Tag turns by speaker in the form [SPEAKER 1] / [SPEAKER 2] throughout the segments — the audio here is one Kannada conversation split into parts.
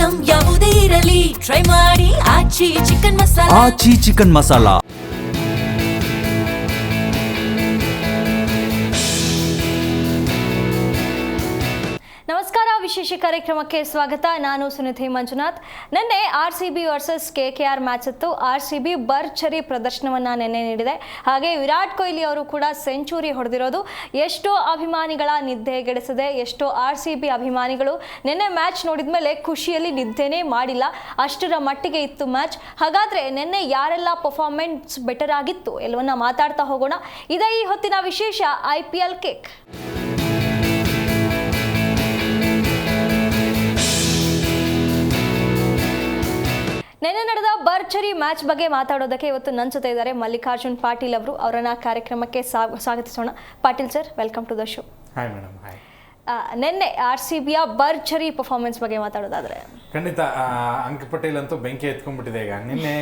[SPEAKER 1] ಐಟಂ ಯಾವುದೇ ಇರಲಿ ಟ್ರೈ ಮಾಡಿ ಆಚಿ ಚಿಕನ್ ಮಸಾಲಾ.
[SPEAKER 2] ಆಚಿ ಚಿಕನ್ ಮಸಾಲಾ.
[SPEAKER 3] ನಮಸ್ಕಾರ, ವಿಶೇಷ ಕಾರ್ಯಕ್ರಮಕ್ಕೆ ಸ್ವಾಗತ. ನಾನು ಸುನಿಧಿ ಮಂಜುನಾಥ್. ನಿನ್ನೆ RCB ವರ್ಸಸ್ KKR ಮ್ಯಾಚ್ ಇತ್ತು. RCB ಭರ್ಜರಿ ಪ್ರದರ್ಶನವನ್ನು ನಿನ್ನೆ ನೀಡಿದೆ. ಹಾಗೆ ವಿರಾಟ್ ಕೊಹ್ಲಿ ಅವರು ಕೂಡ ಸೆಂಚುರಿ ಹೊಡೆದಿರೋದು ಎಷ್ಟೋ ಅಭಿಮಾನಿಗಳ ನಿದ್ದೆಗೆಡಿಸಿದೆ. ಎಷ್ಟೋ RCB ಅಭಿಮಾನಿಗಳು ನಿನ್ನೆ ಮ್ಯಾಚ್ ನೋಡಿದ ಮೇಲೆ ಖುಷಿಯಲ್ಲಿ ನಿದ್ದೆನೇ ಮಾಡಿಲ್ಲ, ಅಷ್ಟರ ಮಟ್ಟಿಗೆ ಇತ್ತು ಮ್ಯಾಚ್. ಹಾಗಾದರೆ ನಿನ್ನೆ ಯಾರೆಲ್ಲ ಪರ್ಫಾರ್ಮೆನ್ಸ್ ಬೆಟರ್ ಆಗಿತ್ತು ಎಲ್ಲವನ್ನ ಮಾತಾಡ್ತಾ ಹೋಗೋಣ. ಇದೇ ಈ ಹೊತ್ತಿನ ವಿಶೇಷ IPL ಕಿಕ್. ನಿನ್ನೆ ನಡೆದ ಭರ್ಜರಿ ಮ್ಯಾಚ್ ಬಗ್ಗೆ ಮಾತಾಡೋದಕ್ಕೆ ಇವತ್ತು ನನ್ನ ಜೊತೆ ಇದ್ದಾರೆ ಮಲ್ಲಿಕಾರ್ಜುನ್ ಪಾಟೀಲ್ ಅವರು. ಅವರನ್ನ ಕಾರ್ಯಕ್ರಮಕ್ಕೆ ಸ್ವಾಗತಿಸೋಣ. Patil sir, welcome to the show.
[SPEAKER 4] Hi madam. Hi.
[SPEAKER 3] ನಿನ್ನೆ RCBಯ ಭರ್ಜರಿ ಪರ್ಫಾರ್ಮೆನ್ಸ್ ಬಗ್ಗೆ ಮಾತಾಡೋದಾದ್ರೆ
[SPEAKER 4] ಖಂಡಿತ ಅಂಕ ಪಟೇಲ್ ಅಂತೂ ಬೆಂಕಿ ಎತ್ಕೊಂಡ್ಬಿಟ್ಟಿದೆ. ಈಗ ನಿನ್ನೆ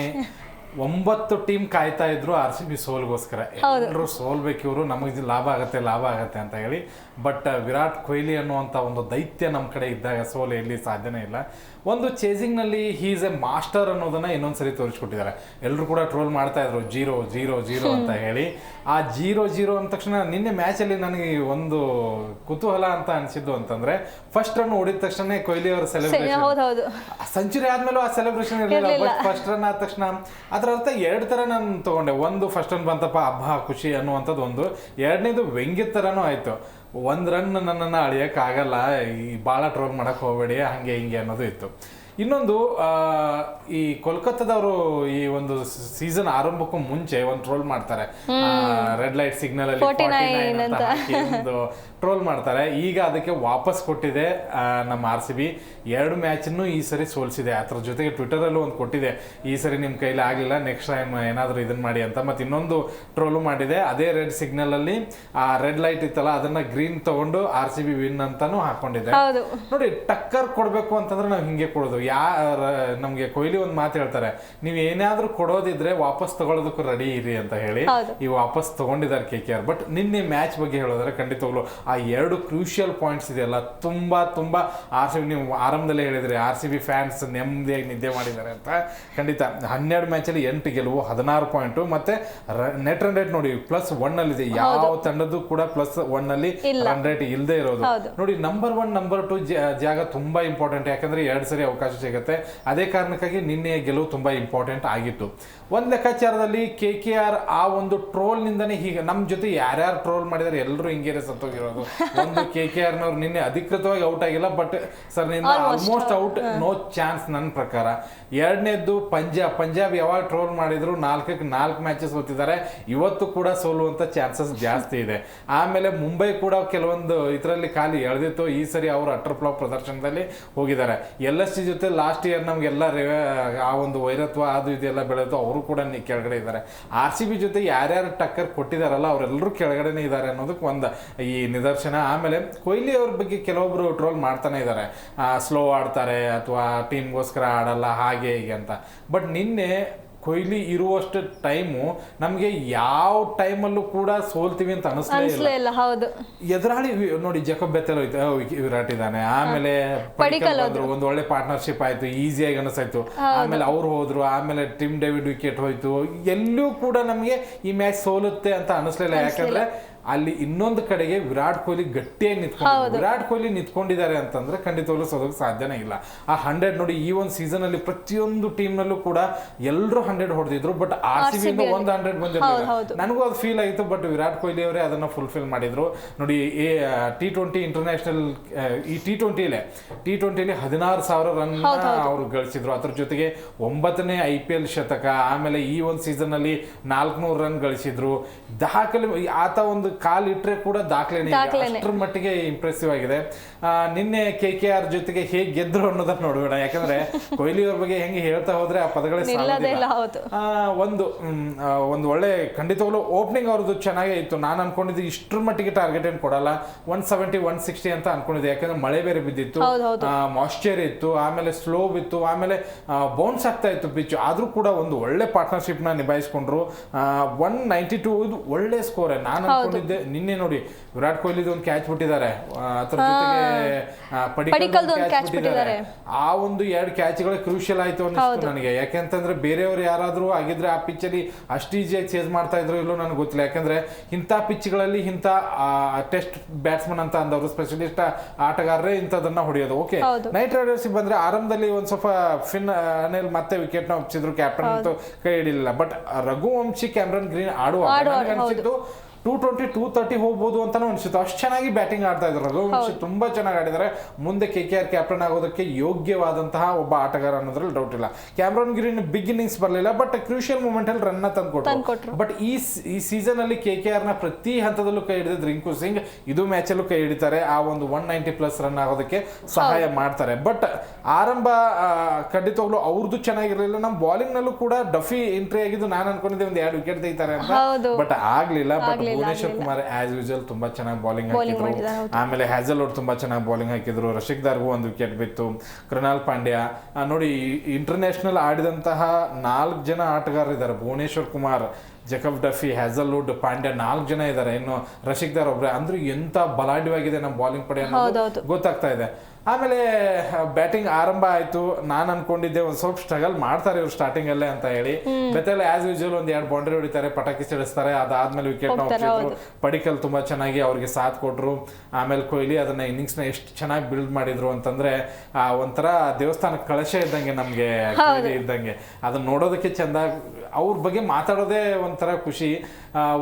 [SPEAKER 4] 9 ಟೀಮ್ ಕಾಯ್ತಾ ಇದ್ರು RCB ಸೋಲ್ಗೋಸ್ಕರ. ಎಲ್ಲರೂ ಸೋಲ್ಬೇಕು, ಇವರು ನಮಗೆ ಲಾಭ ಆಗತ್ತೆ ಅಂತ ಹೇಳಿ. ಬಟ್ ವಿರಾಟ್ ಕೊಹ್ಲಿ ಅನ್ನುವಂಥ ಒಂದು ದೈತ್ಯ ನಮ್ಮ ಕಡೆ ಇದ್ದಾಗ ಸೋಲು ಎಲ್ಲಿ ಸಾಧ್ಯನೇ ಇಲ್ಲ. ಒಂದು ಚೇಸಿಂಗ್ನಲ್ಲಿ ಹೀ ಈಸ್ ಎ ಮಾಸ್ಟರ್ ಅನ್ನೋದನ್ನ ಇನ್ನೊಂದ್ಸರಿ ತೋರಿಸ್ಕೊಟ್ಟಿದ್ದಾರೆ. ಎಲ್ಲರೂ ಕೂಡ ಟ್ರೋಲ್ ಮಾಡ್ತಾ ಇದ್ರು 0-0-0 ಅಂತ ಹೇಳಿ. ಆ 0-0 ಅಂದ ತಕ್ಷಣ ನಿನ್ನೆ ಮ್ಯಾಚಲ್ಲಿ ನನಗೆ ಒಂದು ಕುತೂಹಲ ಅಂತ ಅನಿಸಿದ್ದು ಅಂತಂದ್ರೆ, ಫಸ್ಟ್ ರನ್ ಹೊಡಿದ ತಕ್ಷಣ ಕೊಹ್ಲಿ ಅವರ ಸೆಲೆಬ್ರೇಷನ್, ಸೆಂಚುರಿ ಆದ್ಮೇಲೂ ಆ ಸೆಲೆಬ್ರೇಷನ್ ಇರಲಿಲ್ಲ. ಬಟ್ ಫಸ್ಟ್ ರನ್ ಆದ ತಕ್ಷಣ ಅದರ ಅರ್ಥ ಎರಡು ಥರ ನಾನು ತಗೊಂಡೆ. ಒಂದು, ಫಸ್ಟ್ ರನ್ ಬಂತಪ್ಪ ಹಬ್ಬ ಖುಷಿ ಅನ್ನುವಂಥದ್ದು ಒಂದು. ಎರಡನೇದು ವ್ಯಂಗ್ಯದ ಥರನೂ ಆಯಿತು. ಒಂದು ರನ್ ನನ್ನನ್ನು ಅಳಿಯೋಕ್ಕಾಗಲ್ಲ, ಈ ಭಾಳ ಟ್ರೋಲ್ ಮಾಡೋಕ್ಕೆ ಹೋಗಬೇಡಿ ಹಂಗೆ ಹಿಂಗೆ ಅನ್ನೋದು ಇತ್ತು. ಇನ್ನೊಂದು, ಈ ಕೋಲ್ಕತ್ತಾದವರು ಈ ಒಂದು ಸೀಸನ್ ಆರಂಭಕ್ಕೂ ಮುಂಚೆ ಒಂದು ಟ್ರೋಲ್ ಮಾಡ್ತಾರೆ, ರೆಡ್ ಲೈಟ್ ಸಿಗ್ನಲ್ ಅಲ್ಲಿ 49 ಅಂತ ಒಂದು ಟ್ರೋಲ್ ಮಾಡ್ತಾರೆ. ಈಗ ಅದಕ್ಕೆ ವಾಪಸ್ ಕೊಟ್ಟಿದೆ ನಮ್ಮ RCB. 2 ಮ್ಯಾಚನ್ನು ಈ ಸರಿ ಸೋಲಿಸಿದೆ. ಅದ್ರ ಜೊತೆಗೆ ಟ್ವಿಟರಲ್ಲೂ ಒಂದು ಕೊಟ್ಟಿದೆ, ಈ ಸರಿ ನಿಮ್ಮ ಕೈಲಿ ಆಗಲಿಲ್ಲ, ನೆಕ್ಸ್ಟ್ ಟೈಮ್ ಏನಾದರೂ ಇದನ್ನ ಮಾಡಿ ಅಂತ. ಮತ್ತು ಇನ್ನೊಂದು ಟ್ರೋಲು ಮಾಡಿದೆ, ಅದೇ ರೆಡ್ ಸಿಗ್ನಲ್ ಅಲ್ಲಿ ಆ ರೆಡ್ ಲೈಟ್ ಇತ್ತಲ್ಲ ಅದನ್ನ ಗ್ರೀನ್ ತಗೊಂಡು RCB ವಿನ್ ಅಂತಾನು ಹಾಕೊಂಡಿದೆ. ನೋಡಿ, ಟಕ್ಕರ್ ಕೊಡಬೇಕು ಅಂತಂದ್ರೆ ನಾವು ಹಿಂಗೆ ಕೊಡೋದು. ನಮ್ಗೆ ಕೊಹ್ಲಿ ಒಂದು ಮಾತು ಹೇಳ್ತಾರೆ, ನೀವು ಏನಾದ್ರೂ ಕೊಡೋದಿದ್ರೆ ವಾಪಸ್ ತಗೊಳ್ಳೋದಕ್ಕೂ ರೆಡಿ ಇರಿ ಅಂತ ಹೇಳಿ. ಈ ವಾಪಸ್ ತಗೊಂಡಿದ್ದಾರೆ KKR. ಬಟ್ ನಿನ್ನೆ ಮ್ಯಾಚ್ ಬಗ್ಗೆ ಹೇಳೋದ್ರೆ ಖಂಡಿತವಾಗ್ಲು ಆ 2 ಕ್ರೂಷಿಯಲ್ ಪಾಯಿಂಟ್ಸ್ ಇದೆಯಲ್ಲ, ತುಂಬಾ RCB, ನೀವು ಆರಂಭದಲ್ಲೇ ಹೇಳಿದ್ರಿ RCB ಫ್ಯಾನ್ಸ್ ನೆಮ್ಮದಿಯಾಗಿ ನಿದ್ದೆ ಮಾಡಿದ್ದಾರೆ ಅಂತ. ಖಂಡಿತ 12 ಮ್ಯಾಚಲ್ಲಿ 8 ಗೆಲುವು, 16 ಪಾಯಿಂಟ್. ಮತ್ತೆ ನೆಟ್ ರನ್ ರೇಟ್ ನೋಡಿ +1 ಅಲ್ಲಿದೆ. ಯಾವ ತಂಡದ್ದು ಕೂಡ +1 ಅಲ್ಲಿ ರನ್ ರೇಟ್ ಇಲ್ಲದೆ ಇರೋದು. ನೋಡಿ, ನಂಬರ್ 1 ನಂಬರ್ 2 ಜಾಗ ತುಂಬಾ ಇಂಪಾರ್ಟೆಂಟ್. ಯಾಕಂದ್ರೆ 2 ಸರಿ ಅವಕಾಶ ಸಿಗುತ್ತೆ. ಅದೇ ಕಾರಣಕ್ಕಾಗಿ ನಿನ್ನೆ ಗೆಲುವು ತುಂಬಾ ಇಂಪಾರ್ಟೆಂಟ್ ಆಗಿತ್ತು. ಒಂದ್ ಲೆಕ್ಕಾಚಾರದಲ್ಲಿ KKR ಆ ಒಂದು ಟ್ರೋಲ್ ನಿಂದನೇ ಹೀಗೆ ನಮ್ಮ ಜೊತೆ ಯಾರ್ಯಾರು ಟ್ರೋಲ್ ಮಾಡಿದಾರೆ ಎಲ್ಲರೂ ಹಿಂಗೇನೆ ಸತ್ತೋಗಿರೋದು. ಒಂದು, KKR ನವ್ರು ನಿನ್ನೆ ಅಧಿಕೃತವಾಗಿ ಔಟ್ ಆಗಿಲ್ಲ, ಬಟ್ ಸರ್ ನಿನ್ನ ಆಲ್ಮೋಸ್ಟ್ ಔಟ್, ನೋ ಚಾನ್ಸ್ ನನ್ನ ಪ್ರಕಾರ. ಎರಡನೇದ್ದು ಪಂಜಾಬ್ ಯಾವಾಗ ಟ್ರೋಲ್ ಮಾಡಿದ್ರು 4ಕ್ಕೆ 4 ಮ್ಯಾಚಸ್ ಸೋತಿದ್ದಾರೆ. ಇವತ್ತು ಕೂಡ ಸೋಲುವಂತ ಚಾನ್ಸಸ್ ಜಾಸ್ತಿ ಇದೆ. ಆಮೇಲೆ ಮುಂಬೈ ಕೂಡ ಕೆಲವೊಂದು ಇದರಲ್ಲಿ ಖಾಲಿ ಎಳೆದಿತ್ತು. ಈ ಸರಿ ಅವರು ಅಟರ್ ಫ್ಲಾಪ್ ಪ್ರದರ್ಶನದಲ್ಲಿ ಹೋಗಿದ್ದಾರೆ. LSG ಜೊತೆ ಲಾಸ್ಟ್ ಇಯರ್ ನಮ್ಗೆಲ್ಲ ಆ ಒಂದು ವೈರತ್ವ ಅದು ಇದೆಲ್ಲ ಬೆಳೆದು ಅವರು ಕೂಡ ಕೆಳಗಡೆ ಇದ್ದಾರೆ. RCB ಜೊತೆ ಯಾರ್ಯಾರು ಟಕ್ಕರ್ ಕೊಟ್ಟಿದಾರಲ್ಲ ಅವರೆಲ್ಲರೂ ಕೆಳಗಡೆನೆ ಇದ್ದಾರೆ ಅನ್ನೋದಕ್ಕೆ ಒಂದು ಈ ನಿದರ್ಶನ. ಆಮೇಲೆ ಕೊಹ್ಲಿ ಅವ್ರ ಬಗ್ಗೆ ಕೆಲವೊಬ್ರು ಟ್ರೋಲ್ ಮಾಡ್ತಾನೆ ಇದ್ದಾರೆ, ಸ್ಲೋ ಆಡ್ತಾರೆ ಅಥವಾ ಟೀಮ್ಗೋಸ್ಕರ ಆಡಲ್ಲ ಹಾಗೆ ಹೀಗೆ ಅಂತ. ಬಟ್ ನಿನ್ನೆ ಕೊಹ್ಲಿ ಇರುವಷ್ಟು ಟೈಮು ನಮಗೆ ಯಾವ ಟೈಮಲ್ಲೂ ಕೂಡ ಸೋಲ್ತೀವಿ ಅಂತ ಅನಿಸ್ಲೇ ಇಲ್ಲ. ಎದುರಾಳಿ ನೋಡಿ, ಜಕೋಬ್ ಬೆಥೆಲ್ ಹೋಯ್ತು, ವಿರಾಟ್ ಇದ್ದಾನೆ. ಆಮೇಲೆ ಪಡಿಕಲ್ ಹೋದ್ರು, ಒಂದು ಒಳ್ಳೆ ಪಾರ್ಟ್ನರ್ಶಿಪ್ ಆಯ್ತು, ಈಸಿಯಾಗಿ ಅನಿಸಾಯ್ತು. ಆಮೇಲೆ ಅವ್ರು ಹೋದ್ರು, ಆಮೇಲೆ ಟಿಮ್ ಡೇವಿಡ್ ವಿಕೆಟ್ ಹೋಯ್ತು. ಎಲ್ಲೂ ಕೂಡ ನಮಗೆ ಈ ಮ್ಯಾಚ್ ಸೋಲುತ್ತೆ ಅಂತ ಅನಿಸ್ಲಿಲ್ಲ. ಯಾಕಂದ್ರೆ ಅಲ್ಲಿ ಇನ್ನೊಂದು ಕಡೆಗೆ ವಿರಾಟ್ ಕೊಹ್ಲಿ ಗಟ್ಟಿಯಾಗಿ ನಿಂತ್ಕೊಂಡು, ವಿರಾಟ್ ಕೊಹ್ಲಿ ನಿಂತ್ಕೊಂಡಿದ್ದಾರೆ ಅಂತಂದ್ರೆ ಖಂಡಿತವಾಗ್ಲೂ ಸೋದಕ್ಕೆ ಸಾಧ್ಯನೇ ಇಲ್ಲ. ಆ 100 ನೋಡಿ, ಈ ಒಂದು ಸೀಸನ್ ಅಲ್ಲಿ ಪ್ರತಿಯೊಂದು ಟೀಮ್ ನಲ್ಲೂ ಕೂಡ ಎಲ್ಲರೂ 100 ಹೊಡೆದಿದ್ರು. ಬಟ್ RCB ಇಂದ ಒಂದು 100 ಬಂದಿರಲಿಲ್ಲ. ನನಗೂ ಅದು ಫೀಲ್ ಆಯಿತು. ಬಟ್ ವಿರಾಟ್ ಕೊಹ್ಲಿ ಅವರೇ ಅದನ್ನ ಫುಲ್ಫಿಲ್ ಮಾಡಿದ್ರು. ನೋಡಿ, T20 ಇಂಟರ್ನ್ಯಾಷನಲ್, ಈ T20ಲಿ 16,000 ರನ್ ಅವರು ಗಳಿಸಿದ್ರು. ಅದ್ರ ಜೊತೆಗೆ 9ನೇ IPL ಶತಕ. ಆಮೇಲೆ ಈ ಒಂದು ಸೀಸನ್ ಅಲ್ಲಿ 400 ರನ್ ಗಳಿಸಿದ್ರು. ದಾಖಲೆ ಆತ ಒಂದು ಕಾಲ್ ಇಟ್ರೆ ಕೂಡ ದಾಖಲೆನೇ, ಅಷ್ಟರ ಮಟ್ಟಿಗೆ ಇಂಪ್ರೆಸಿವ್ ಆಗಿದೆ. ನಿನ್ನೆ KKR ಜೊತೆಗೆ ಹೇಗೆ ಗೆದ್ರು ಅನ್ನೋದನ್ನ ನೋಡಬೇಡ. ಯಾಕಂದ್ರೆ ಕೊಹ್ಲಿ ಅವ್ರ ಬಗ್ಗೆ ಹೆಂಗೆ ಹೇಳ್ತಾ ಹೋದ್ರೆ ಆ ಪದಗಳೇ ಸಾಲೋದಿಲ್ಲ. ಒಂದು ಒಳ್ಳೆ ಖಂಡಿತವಾಗ್ಲೂ ಓಪನಿಂಗ್ ಅವ್ರದ್ದು ಚೆನ್ನಾಗೇ ಇತ್ತು. ನಾನು ಅನ್ಕೊಂಡಿದ್ದು ಇಷ್ಟರ ಮಟ್ಟಿಗೆ ಟಾರ್ಗೆಟ್ ಏನು ಕೊಡಲ್ಲ, 170 160 ಅಂತ ಅನ್ಕೊಂಡಿದ್ದೆ. ಯಾಕಂದ್ರೆ ಮಳೆ ಬೇರೆ ಬಿದ್ದಿತ್ತು, ಮಾಯ್ಶ್ಚರ್ ಇತ್ತು, ಆಮೇಲೆ ಸ್ಲೋ ಇತ್ತು, ಆಮೇಲೆ ಬೌನ್ಸ್ ಆಗ್ತಾ ಇತ್ತು ಪಿಚ್. ಆದ್ರೂ ಕೂಡ ಒಂದು ಒಳ್ಳೆ ಪಾರ್ಟ್ನರ್ಶಿಪ್ ನ ನಿಭಾಯಿಸ್ಕೊಂಡ್ರು. 192 ಇದು ಒಳ್ಳೆ ಸ್ಕೋರ್. ನಾನು ಅನ್ಕೊಂಡಿದ್ದು ನಿನ್ನೆ ನೋಡಿ ವಿರಾಟ್ ಕೊಹ್ಲಿದು ಒಂದು ಕ್ಯಾಚ್ ಬಿಟ್ಟಿದ್ದಾರೆ, ಅದ್ರ ಜೊತೆಗೆ
[SPEAKER 3] ಪಡಿಕಲ್ದು ಒಂದು ಕ್ಯಾಚ್ ಬಿಟ್ಟಿದ್ದಾರೆ.
[SPEAKER 4] ಆ ಒಂದು 2 ಕ್ಯಾಚ್ಗಳು ಕ್ರೂಷಿಯಲ್ ಆಯ್ತು ಅನ್ನಿಸ್ತು ನನಗೆ. ಯಾಕೆಂತಂದ್ರೆ ಬೇರೆಯವ್ರು ಯಾರಾದ್ರೂ ಆಗಿದ್ರೆ ಆ ಪಿಚ್ ಅಲ್ಲಿ ಅಷ್ಟು ಈಸಿಯಾಗಿ ಚೇಸ್ ಮಾಡ್ತಾ ಇದ್ರು ಇಲ್ಲೋ ನನಗೆ ಗೊತ್ತಿಲ್ಲ. ಯಾಕಂದ್ರೆ ಇಂಥ ಪಿಚ್ಗಳಲ್ಲಿ ಇಂಥ ಟೆಸ್ಟ್ ಬ್ಯಾಟ್ಸ್ಮನ್ ಅಂತ ಅಂದವರು ಸ್ಪೆಷಲಿಸ್ಟ್ ಆಟಗಾರರೇ ಇಂಥದನ್ನ ಹೊಡೆಯೋದು. ಓಕೆ, ನೈಟ್ ರೈಡರ್ಸ್ ಬಂದ್ರೆ ಆರಂಭದಲ್ಲಿ ಒಂದ್ ಸ್ವಲ್ಪ ಫಿನ್ ಅನಿಲ್ ಮತ್ತೆ ವಿಕೆಟ್ ನ ಒಪ್ಪಿಸಿದ್ರು, ಕ್ಯಾಪ್ಟನ್ ಅಂತೂ ಕೈ ಹಿಡಿಲಿಲ್ಲ. ಬಟ್ ರಘುವಂಶಿ ಕ್ಯಾಮ್ರನ್ ಗ್ರೀನ್ ಆಡುವಾಗ ಅನಿಸಿದ್ದು 220 230 ಹೋಗ್ಬೋದು ಅಂತಾನು ಅನಿಸಿತ್ತು. ಅಷ್ಟು ಚೆನ್ನಾಗಿ ಬ್ಯಾಟಿಂಗ್ ಆಡ್ತಾ ಇದ್ರು ರಘುವಂಶಿ, ತುಂಬಾ ಚೆನ್ನಾಗಿ ಆಡಿದ್ದಾರೆ. ಮುಂದೆ KKR ಕ್ಯಾಪ್ಟನ್ ಆಗೋದಕ್ಕೆ ಯೋಗ್ಯವಾದಂತಹ ಒಬ್ಬ ಆಟಗಾರ ಅನ್ನೋದ್ರಲ್ಲಿ ಡೌಟ್ ಇಲ್ಲ. ಕ್ಯಾಮ್ರನ್ ಗ್ರೀನ್ ಬಿಗ್ ಇನ್ನಿಂಗ್ಸ್ ಬರಲಿಲ್ಲ, ಬಟ್ ಕ್ರೂಷಿಯಲ್ ಮೂಮೆಂಟ್ ಅಲ್ಲಿ ರನ್ ತಂದ್ಕೊಟ್ರು. ಬಟ್ ಈ ಸೀಸನ್ ಅಲ್ಲಿ KKR ನ ಪ್ರತಿ ಹಂತದಲ್ಲೂ ಕೈ ಹಿಡಿದ ರಿಂಕು ಸಿಂಗ್ ಇದು ಮ್ಯಾಚ್ ಅಲ್ಲೂ ಕೈ ಹಿಡಿತಾರೆ, ಆ ಒಂದು 190+ ರನ್ ಆಗೋದಕ್ಕೆ ಸಹಾಯ ಮಾಡ್ತಾರೆ. ಬಟ್ ಆರಂಭ ಖಂಡಿತವಾಗ್ಲೂ ಅವ್ರದ್ದು ಚೆನ್ನಾಗಿರ್ಲಿಲ್ಲ. ನಮ್ಮ ಬಾಲಿಂಗ್ ನಲ್ಲೂ ಕೂಡ ಡಫಿ ಎಂಟ್ರಿ ಆಗಿದ್ದು ನಾನು ಅನ್ಕೊಂಡಿದ್ದೆ ಒಂದು 2 ವಿಕೆಟ್ ತೆಗಿತಾರೆ ಅಂತ, ಬಟ್ ಆಗ್ಲಿಲ್ಲ. But Bhuvneshwar Kumar as usual ತುಂಬಾ ಚೆನ್ನಾಗಿ ಬಾಲಿಂಗ್ ಹಾಕಿದ್ರು. ಆಮೇಲೆ ಹ್ಯಾಜಲ್ವುಡ್ ತುಂಬಾ ಚೆನ್ನಾಗಿ ಬಾಲಿಂಗ್ ಹಾಕಿದ್ರು. ರಶೀಕ್ ದಾರ್ಗೂ 1 ವಿಕೆಟ್ ಬಿತ್ತು. ಕೃಣಾಲ್ ಪಾಂಡ್ಯ ನೋಡಿ, ಇಂಟರ್ನ್ಯಾಷನಲ್ ಆಡಿದಂತಹ 4 ಜನ ಆಟಗಾರರು ಇದ್ದಾರೆ. ಭುವನೇಶ್ವರ್ ಕುಮಾರ್, ಜಕಬ್ ಡಫಿ, ಹ್ಯಾಜಲ್ವುಡ್, ಪಾಂಡ್ಯ 4 ಜನ ಇದ್ದಾರೆ. ಇನ್ನು ರಶೀಕ್ ದಾರ್ ಒಬ್ರೆ. ಅಂದ್ರೆ ಎಂತ ಬಲಾಢ್ಯವಾಗಿದೆ ನಮ್ಮ ಬಾಲಿಂಗ್ ಪಡೆ ಅನ್ನೋದು ಗೊತ್ತಾಗ್ತಾ ಇದೆ. ಆಮೇಲೆ ಬ್ಯಾಟಿಂಗ್ ಆರಂಭ ಆಯ್ತು. ನಾನು ಅನ್ಕೊಂಡಿದ್ದೆ ಒಂದ್ ಸ್ವಲ್ಪ ಸ್ಟ್ರಗಲ್ ಮಾಡ್ತಾರೆ ಇವ್ರು ಸ್ಟಾರ್ಟಿಂಗ್ ಅಲ್ಲೇ ಅಂತ ಹೇಳಿ. ಬೆತ್ತಲ್ಲಿ ಆಸ್ ಯೂಶುವಲ್ 1-2 ಬೌಂಡ್ರಿ ಹೊಡಿತಾರೆ, ಪಟಾಕಿ ಸಿಡಿಸ್ತಾರೆ. ಅದಾದ್ಮೇಲೆ ವಿಕೆಟ್ ಹೋಗ್ತಿದ್ರು. ಪಡಿಕಲ್ ತುಂಬಾ ಚೆನ್ನಾಗಿ ಅವ್ರಿಗೆ ಸಾಥ್ ಕೊಟ್ರು. ಆಮೇಲೆ ಕೊಹ್ಲಿ ಅದನ್ನ ಇನ್ನಿಂಗ್ಸ್ ನ ಎಷ್ಟು ಚೆನ್ನಾಗಿ ಬಿಲ್ಡ್ ಮಾಡಿದ್ರು ಅಂತಂದ್ರೆ ಒಂಥರ ದೇವಸ್ಥಾನ ಕಳಶ ಇದ್ದಂಗೆ ನಮ್ಗೆ ಇದ್ದಂಗೆ. ಅದನ್ನ ನೋಡೋದಕ್ಕೆ ಚಂದ. ಅವ್ರ ಬಗ್ಗೆ ಮಾತಾಡೋದೇ ಒಂಥರ ಖುಷಿ.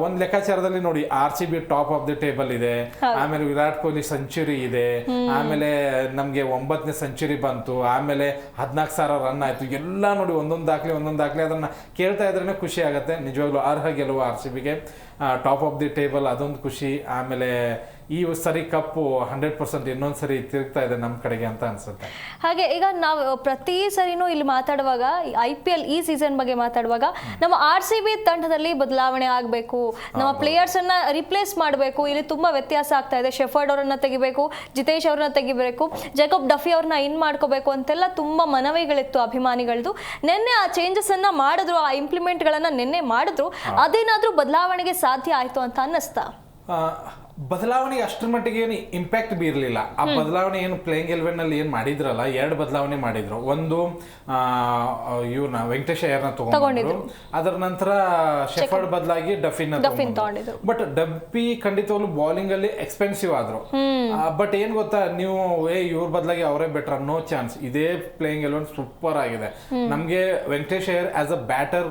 [SPEAKER 4] ಒಂದ್ ಲೆಕ್ಕಾಚಾರದಲ್ಲಿ ನೋಡಿ, RCB top of the table ಇದೆ. ಆಮೇಲೆ ವಿರಾಟ್ ಕೊಹ್ಲಿ ಸೆಂಚುರಿ ಇದೆ. ಆಮೇಲೆ ನಮ್ಗೆ 9ನೇ ಸೆಂಚುರಿ ಬಂತು. ಆಮೇಲೆ 14,000 ರನ್ ಆಯ್ತು. ಎಲ್ಲ ನೋಡಿ ಒಂದೊಂದು ದಾಖಲೆ ಅದನ್ನ ಕೇಳ್ತಾ ಇದ್ರೇನೆ ಖುಷಿ ಆಗತ್ತೆ. ನಿಜವಾಗ್ಲೂ ಅರ್ಹ ಗೆಲುವು RCBಗೆ, ಟಾಪ್ ಆಫ್ ದಿ ಟೇಬಲ್, ಅದೊಂದು ಖುಷಿ. ಆಮೇಲೆ ಈ ಸರಿ ಕಪ್ಪು 100% ಇನ್ನೊಂದ್ಸರಿ ತಿರುಗ್ತಾ ಇದೆ ನಮ್ಮ ಕಡೆಗೆ ಅಂತ ಅನ್ಸುತ್ತೆ.
[SPEAKER 3] ಹಾಗೆ ಈಗ ನಾವು ಪ್ರತಿ ಸರಿನೂ ಇಲ್ಲಿ ಮಾತಾಡುವಾಗ IPL ಈ ಸೀಸನ್ ಬಗ್ಗೆ ಮಾತಾಡುವಾಗ ನಮ್ಮ RCB ತಂಡದಲ್ಲಿ ಬದಲಾವಣೆ ಆಗಬೇಕು, ನಮ್ಮ ಪ್ಲೇಯರ್ಸ್ ಅನ್ನ ರಿಪ್ಲೇಸ್ ಮಾಡಬೇಕು. ಇಲ್ಲಿ ತುಂಬಾ ವ್ಯತ್ಯಾಸ ಆಗ್ತಾ ಇದೆ. ಶೆಫರ್ಡ್ ಅವರನ್ನ ತೆಗಿಬೇಕು, ಜಿತೇಶ್ ಅವ್ರನ್ನ ತೆಗಿಬೇಕು, ಜೇಕಬ್ ಡಫಿ ಅವ್ರನ್ನ ಇನ್ ಮಾಡ್ಕೋಬೇಕು ಅಂತೆಲ್ಲ ತುಂಬಾ ಮನವಿಗಳಿತ್ತು ಅಭಿಮಾನಿಗಳದ್ದು. ನಿನ್ನೆ ಆ ಚೇಂಜಸ್ ಅನ್ನ ಮಾಡಿದ್ರು, ಆ ಇಂಪ್ಲಿಮೆಂಟ್ ಗಳನ್ನ ನಿನ್ನೆ ಮಾಡಿದ್ರು. ಅದೇನಾದ್ರೂ ಬದಲಾವಣೆಗೆ ಸಾಧ್ಯ ಆಯ್ತು ಅಂತ ಅನ್ನಿಸ್ತಾ?
[SPEAKER 4] ಬದಲಾವಣೆಗೆ ಅಷ್ಟರ ಮಟ್ಟಿಗೆ ಏನು ಇಂಪ್ಯಾಕ್ಟ್ ಬೀರಲಿಲ್ಲ. ಆ ಬದಲಾವಣೆ ಏನು ಪ್ಲೇಯಿಂಗ್ 11 ನಲ್ಲಿ ಏನು ಮಾಡಿದ್ರಲ್ಲ, 2 ಬದಲಾವಣೆ ಮಾಡಿದ್ರು. ಒಂದು ಇವ್ರನ್ನ ವೆಂಕಟೇಶ್ ಅಯ್ಯರ್ನ ತಗೊಂಡಿದ್ರು. ಅದರ ನಂತರ ಶೆಫರ್ಡ್ ಬದಲಾಗಿ ಡಫಿನ ತಗೊಂಡಿದ್ರು. ಬಟ್ ಡಫಿ ಖಂಡಿತವಾಗ್ಲೂ ಬಾಲಿಂಗ್ ಅಲ್ಲಿ ಎಕ್ಸ್ಪೆನ್ಸಿವ್ ಆದ್ರು. ಬಟ್ ಏನ್ ಗೊತ್ತಾ, ನೀವು ಇವ್ರ ಬದಲಾಗಿ ಅವರೇ ಬೆಟರ್, ನೋ ಚಾನ್ಸ್. ಇದೇ ಪ್ಲೇಯಿಂಗ್ 11 ಸೂಪರ್ ಆಗಿದೆ. ನಮ್ಗೆ Venkatesh Iyer as a batter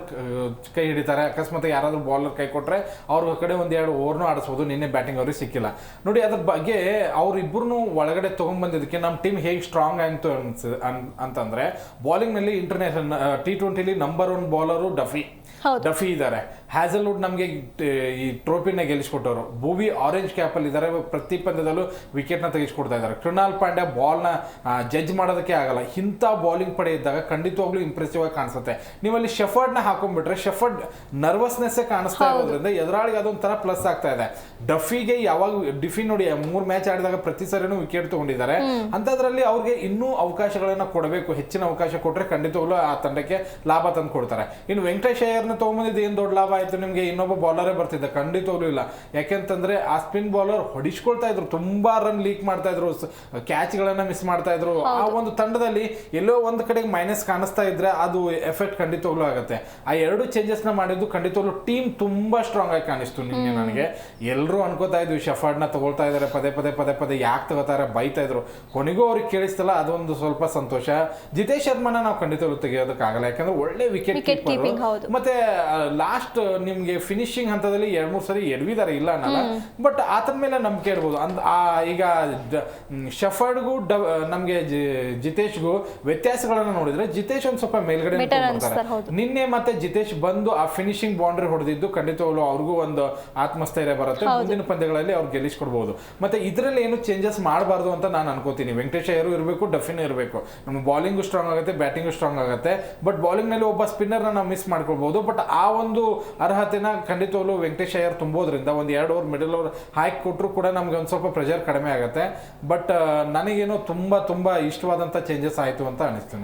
[SPEAKER 4] ಕೈ ಹಿಡಿತಾರೆ. ಅಕಸ್ಮಾತ್ ಯಾರಾದ್ರೂ ಬಾಲರ್ ಕೈ ಕೊಟ್ರೆ ಅವ್ರ ಕಡೆ 1-2 ಓವರ್ನು ಆಡಿಸ್ಬೋದು. ನಿನ್ನೆ ಬ್ಯಾಟಿಂಗ್ ಅವ್ರಿಗೆ ಸಿಕ್ಕಿಲ್ಲ. ನೋಡಿ, ಅದ್ರ ಬಗ್ಗೆ ಅವ್ರಿಬ್ರು ಒಳಗಡೆ ತಗೊಂಡ್ಬಂದಿದ್ದಕ್ಕೆ ನಮ್ಮ ಟೀಮ್ ಹೇಗೆ ಸ್ಟ್ರಾಂಗ್ ಆಯ್ತು ಅಂತಂದ್ರೆ, ಬಾಲಿಂಗ್ ನಲ್ಲಿ international T20 number 1 bowler Duffy ಇದ್ದಾರೆ. ಹ್ಯಾಜಲ್ವುಡ್ ನಮಗೆ ಈ ಟ್ರೋಫಿನ ಗೆಲ್ಲಿಸ್ಕೊಟ್ಟವರು. ಭೂವಿ ಆರೆಂಜ್ ಕ್ಯಾಪ್ ಅಲ್ಲಿ ಇದ್ದಾರೆ, ಪ್ರತಿ ಪಂದ್ಯದಲ್ಲೂ ವಿಕೆಟ್ ನ ತೆಗೆಸ್ಕೊಡ್ತಾ ಇದ್ದಾರೆ. ಕೃಣಾಲ್ ಪಾಂಡ್ಯ ಬಾಲ್ ನ ಜಡ್ಜ್ ಮಾಡೋದಕ್ಕೆ ಆಗಲ್ಲ. ಇಂಥ ಬಾಲಿಂಗ್ ಪಡೆ ಇದ್ದಾಗ ಖಂಡಿತವಾಗ್ಲೂ ಇಂಪ್ರೆಸಿವ್ ಆಗಿ ಕಾಣಿಸುತ್ತೆ. ನೀವಲ್ಲಿ ಶೆಫರ್ಡ್ ನ ಹಾಕೊಂಡ್ಬಿಟ್ರೆ ಶೆಫರ್ಡ್ ನರ್ವಸ್ನೆಸ್ ಕಾಣಿಸ್ತಾ ಇರೋದ್ರಿಂದ ಎದುರಾಳಿಗೆ ಅದೊಂಥರ ಪ್ಲಸ್ ಆಗ್ತಾ ಇದೆ. ಡಫಿಗೆ ಡಿಫಿ ನೋಡಿ 3 ಮ್ಯಾಚ್ ಆಡಿದಾಗ ಪ್ರತಿ ಸರಿನೂ ವಿಕೆಟ್ ತಗೊಂಡಿದ್ದಾರೆ. ಅಂತದ್ರಲ್ಲಿ ಅವ್ರಿಗೆ ಇನ್ನೂ ಅವಕಾಶಗಳನ್ನ ಕೊಡಬೇಕು. ಹೆಚ್ಚಿನ ಅವಕಾಶ ಕೊಟ್ರೆ ಖಂಡಿತವಾಗ್ಲೂ ಆ ತಂಡಕ್ಕೆ ಲಾಭ ತಂದು ಕೊಡ್ತಾರೆ. ಇನ್ನು ವೆಂಕಟೇಶ್ ಅಯ್ಯರ್ನ ತಗೊಂಬಂದಿದ್ದು ಏನ್ ದೊಡ್ಡ ಲಾಭ ಆಯ್ತು ನಿಮ್ಗೆ? ಇನ್ನೊಬ್ಬ ಬೌಲರೇ ಬರ್ತಿದ್ದ? ಖಂಡಿತವಾಗ್ಲೂ ಇಲ್ಲ. ಯಾಕೆಂತಂದ್ರೆ ಆ ಸ್ಪಿನ್ ಬೌಲರ್ ಹೊಡಿಸ್ಕೊಳ್ತಾ ಇದ್ರು, ತುಂಬಾ ರನ್ ಲೀಕ್ ಮಾಡ್ತಾ ಇದ್ರು, ಕ್ಯಾಚ್ ಗಳನ್ನ ಮಿಸ್ ಮಾಡ್ತಾ ಇದ್ರು. ಆ ಒಂದು ತಂಡದಲ್ಲಿ ಎಲ್ಲೋ ಒಂದ್ ಕಡೆ ಮೈನಸ್ ಕಾಣಿಸ್ತಾ ಇದ್ರೆ ಅದು ಎಫೆಕ್ಟ್ ಖಂಡಿತವಾಗ್ಲೂ ಆಗುತ್ತೆ. ಆ 2 ಚೇಂಜಸ್ ನ ಮಾಡಿದ್ದು ಖಂಡಿತವಾಗ್ಲೂ ಟೀಮ್ ತುಂಬಾ ಸ್ಟ್ರಾಂಗ್ ಆಗಿ ಕಾಣಿಸ್ತು ನಿನ್ನೆ ನನಗೆ. ಎಲ್ಲರೂ ಅನ್ಕೋತಾ ಇದ್ವಿ ಶೆಫರ್ಡ್ ನ ತಗೊಳ್ತಾ ಇದಾರೆ, ಪದೇ ಪದೇ ಯಾಕೆ ತಗೋತಾರೆ ಬೈತಾ ಇದ್ರು. ಕೊನೆಗೂ ಅವ್ರಿಗೆ ಕೇಳಿಸ್ತಲ್ಲ, ಅದೊಂದು ಸ್ವಲ್ಪ ಸಂತೋಷ. ಜಿತೇಶ್ ಶರ್ಮನ ನಾವು ಖಂಡಿತವಾಗ್ಲೂ ತೆಗೆಯೋದಕ್ಕಾಗಲ್ಲ, ಯಾಕಂದ್ರೆ ಒಳ್ಳೆ ವಿಕೆಟ್ ಕೀಪರ್. ಮತ್ತೆ ಲಾಸ್ಟ್ ನಿಮ್ಗೆ ಫಿನಿಶಿಂಗ್ ಹಂತದಲ್ಲಿ 2-3 ಸರಿ ಎಡವಿದಾರೆ, ಇಲ್ಲ ಅನ್ನಲ್ಲ. ಬಟ್ ಆತನ ಮೇಲೆ ನಂಬಿಕೆ ಇರ್ಬೋದು. ಈಗ ಶೆಫರ್ಡ್ಗೂ ನಮ್ಗೆ ಜಿತೇಶ್ಗೂ ವ್ಯತ್ಯಾಸಗಳನ್ನ ನೋಡಿದ್ರೆ ಜಿತೇಶ್ ಒಂದ್ ಸ್ವಲ್ಪ ಮೇಲ್ಗಡೆ ನಿನ್ನೆ. ಮತ್ತೆ ಜಿತೇಶ್ ಬಂದು ಆ ಫಿನಿಶಿಂಗ್ ಬೌಂಡ್ರಿ ಹೊಡೆದಿದ್ದು ಖಂಡಿತವಾಗ್ಲೂ ಅವ್ರಿಗೂ ಒಂದು ಆತ್ಮಸ್ಥೈರ್ಯ ಬರುತ್ತೆ. ಮುಂದಿನ ಪಂದ್ಯಗಳಲ್ಲಿ ಓವರ್ಗಳಲ್ಲಿ ಅವ್ರು ಗೆಲ್ಲಿಸ್ಕೊಡ್ಬೋದು. ಮತ್ತೆ ಇದರಲ್ಲಿ ಏನು ಚೇಂಜಸ್ ಮಾಡಬಾರ್ದು ಅಂತ ನಾನು ಅನ್ಕೋತೀನಿ. ವೆಂಕಟೇಶ್ ಅಯ್ಯರು ಇರಬೇಕು, ಡಫಿನ್ ಇರಬೇಕು. ನಮ್ಮ ಬಾಲಿಂಗು ಸ್ಟ್ರಾಂಗ್ ಆಗುತ್ತೆ, ಬ್ಯಾಟಿಂಗು ಸ್ಟ್ರಾಂಗ್ ಆಗುತ್ತೆ. ಬಟ್ ಬಾಲಿಂಗ್ನಲ್ಲಿ ಒಬ್ಬ ಸ್ಪಿನ್ನರ್ನ ನಾವು ಮಿಸ್ ಮಾಡ್ಕೊಳ್ಬೋದು. ಬಟ್ ಆ ಒಂದು ಅರ್ಹತೆನ ಖಂಡಿತವಾಗ್ಲೂ ವೆಂಕಟೇಶ್ ಅಯ್ಯರ್ ತುಂಬೋದ್ರಿಂದ ಒಂದು 2 ಓವರ್ ಮಿಡಲ್ ಓವರ್ ಹಾಕಿ ಕೊಟ್ಟರು ಕೂಡ ನಮ್ಗೆ ಒಂದು ಸ್ವಲ್ಪ ಪ್ರೆಷರ್ ಕಡಿಮೆ ಆಗುತ್ತೆ. ಬಟ್ ನನಗೇನೋ ತುಂಬ ಇಷ್ಟವಾದಂಥ ಚೇಂಜಸ್ ಆಯಿತು ಅಂತ ಅನಿಸ್ತು.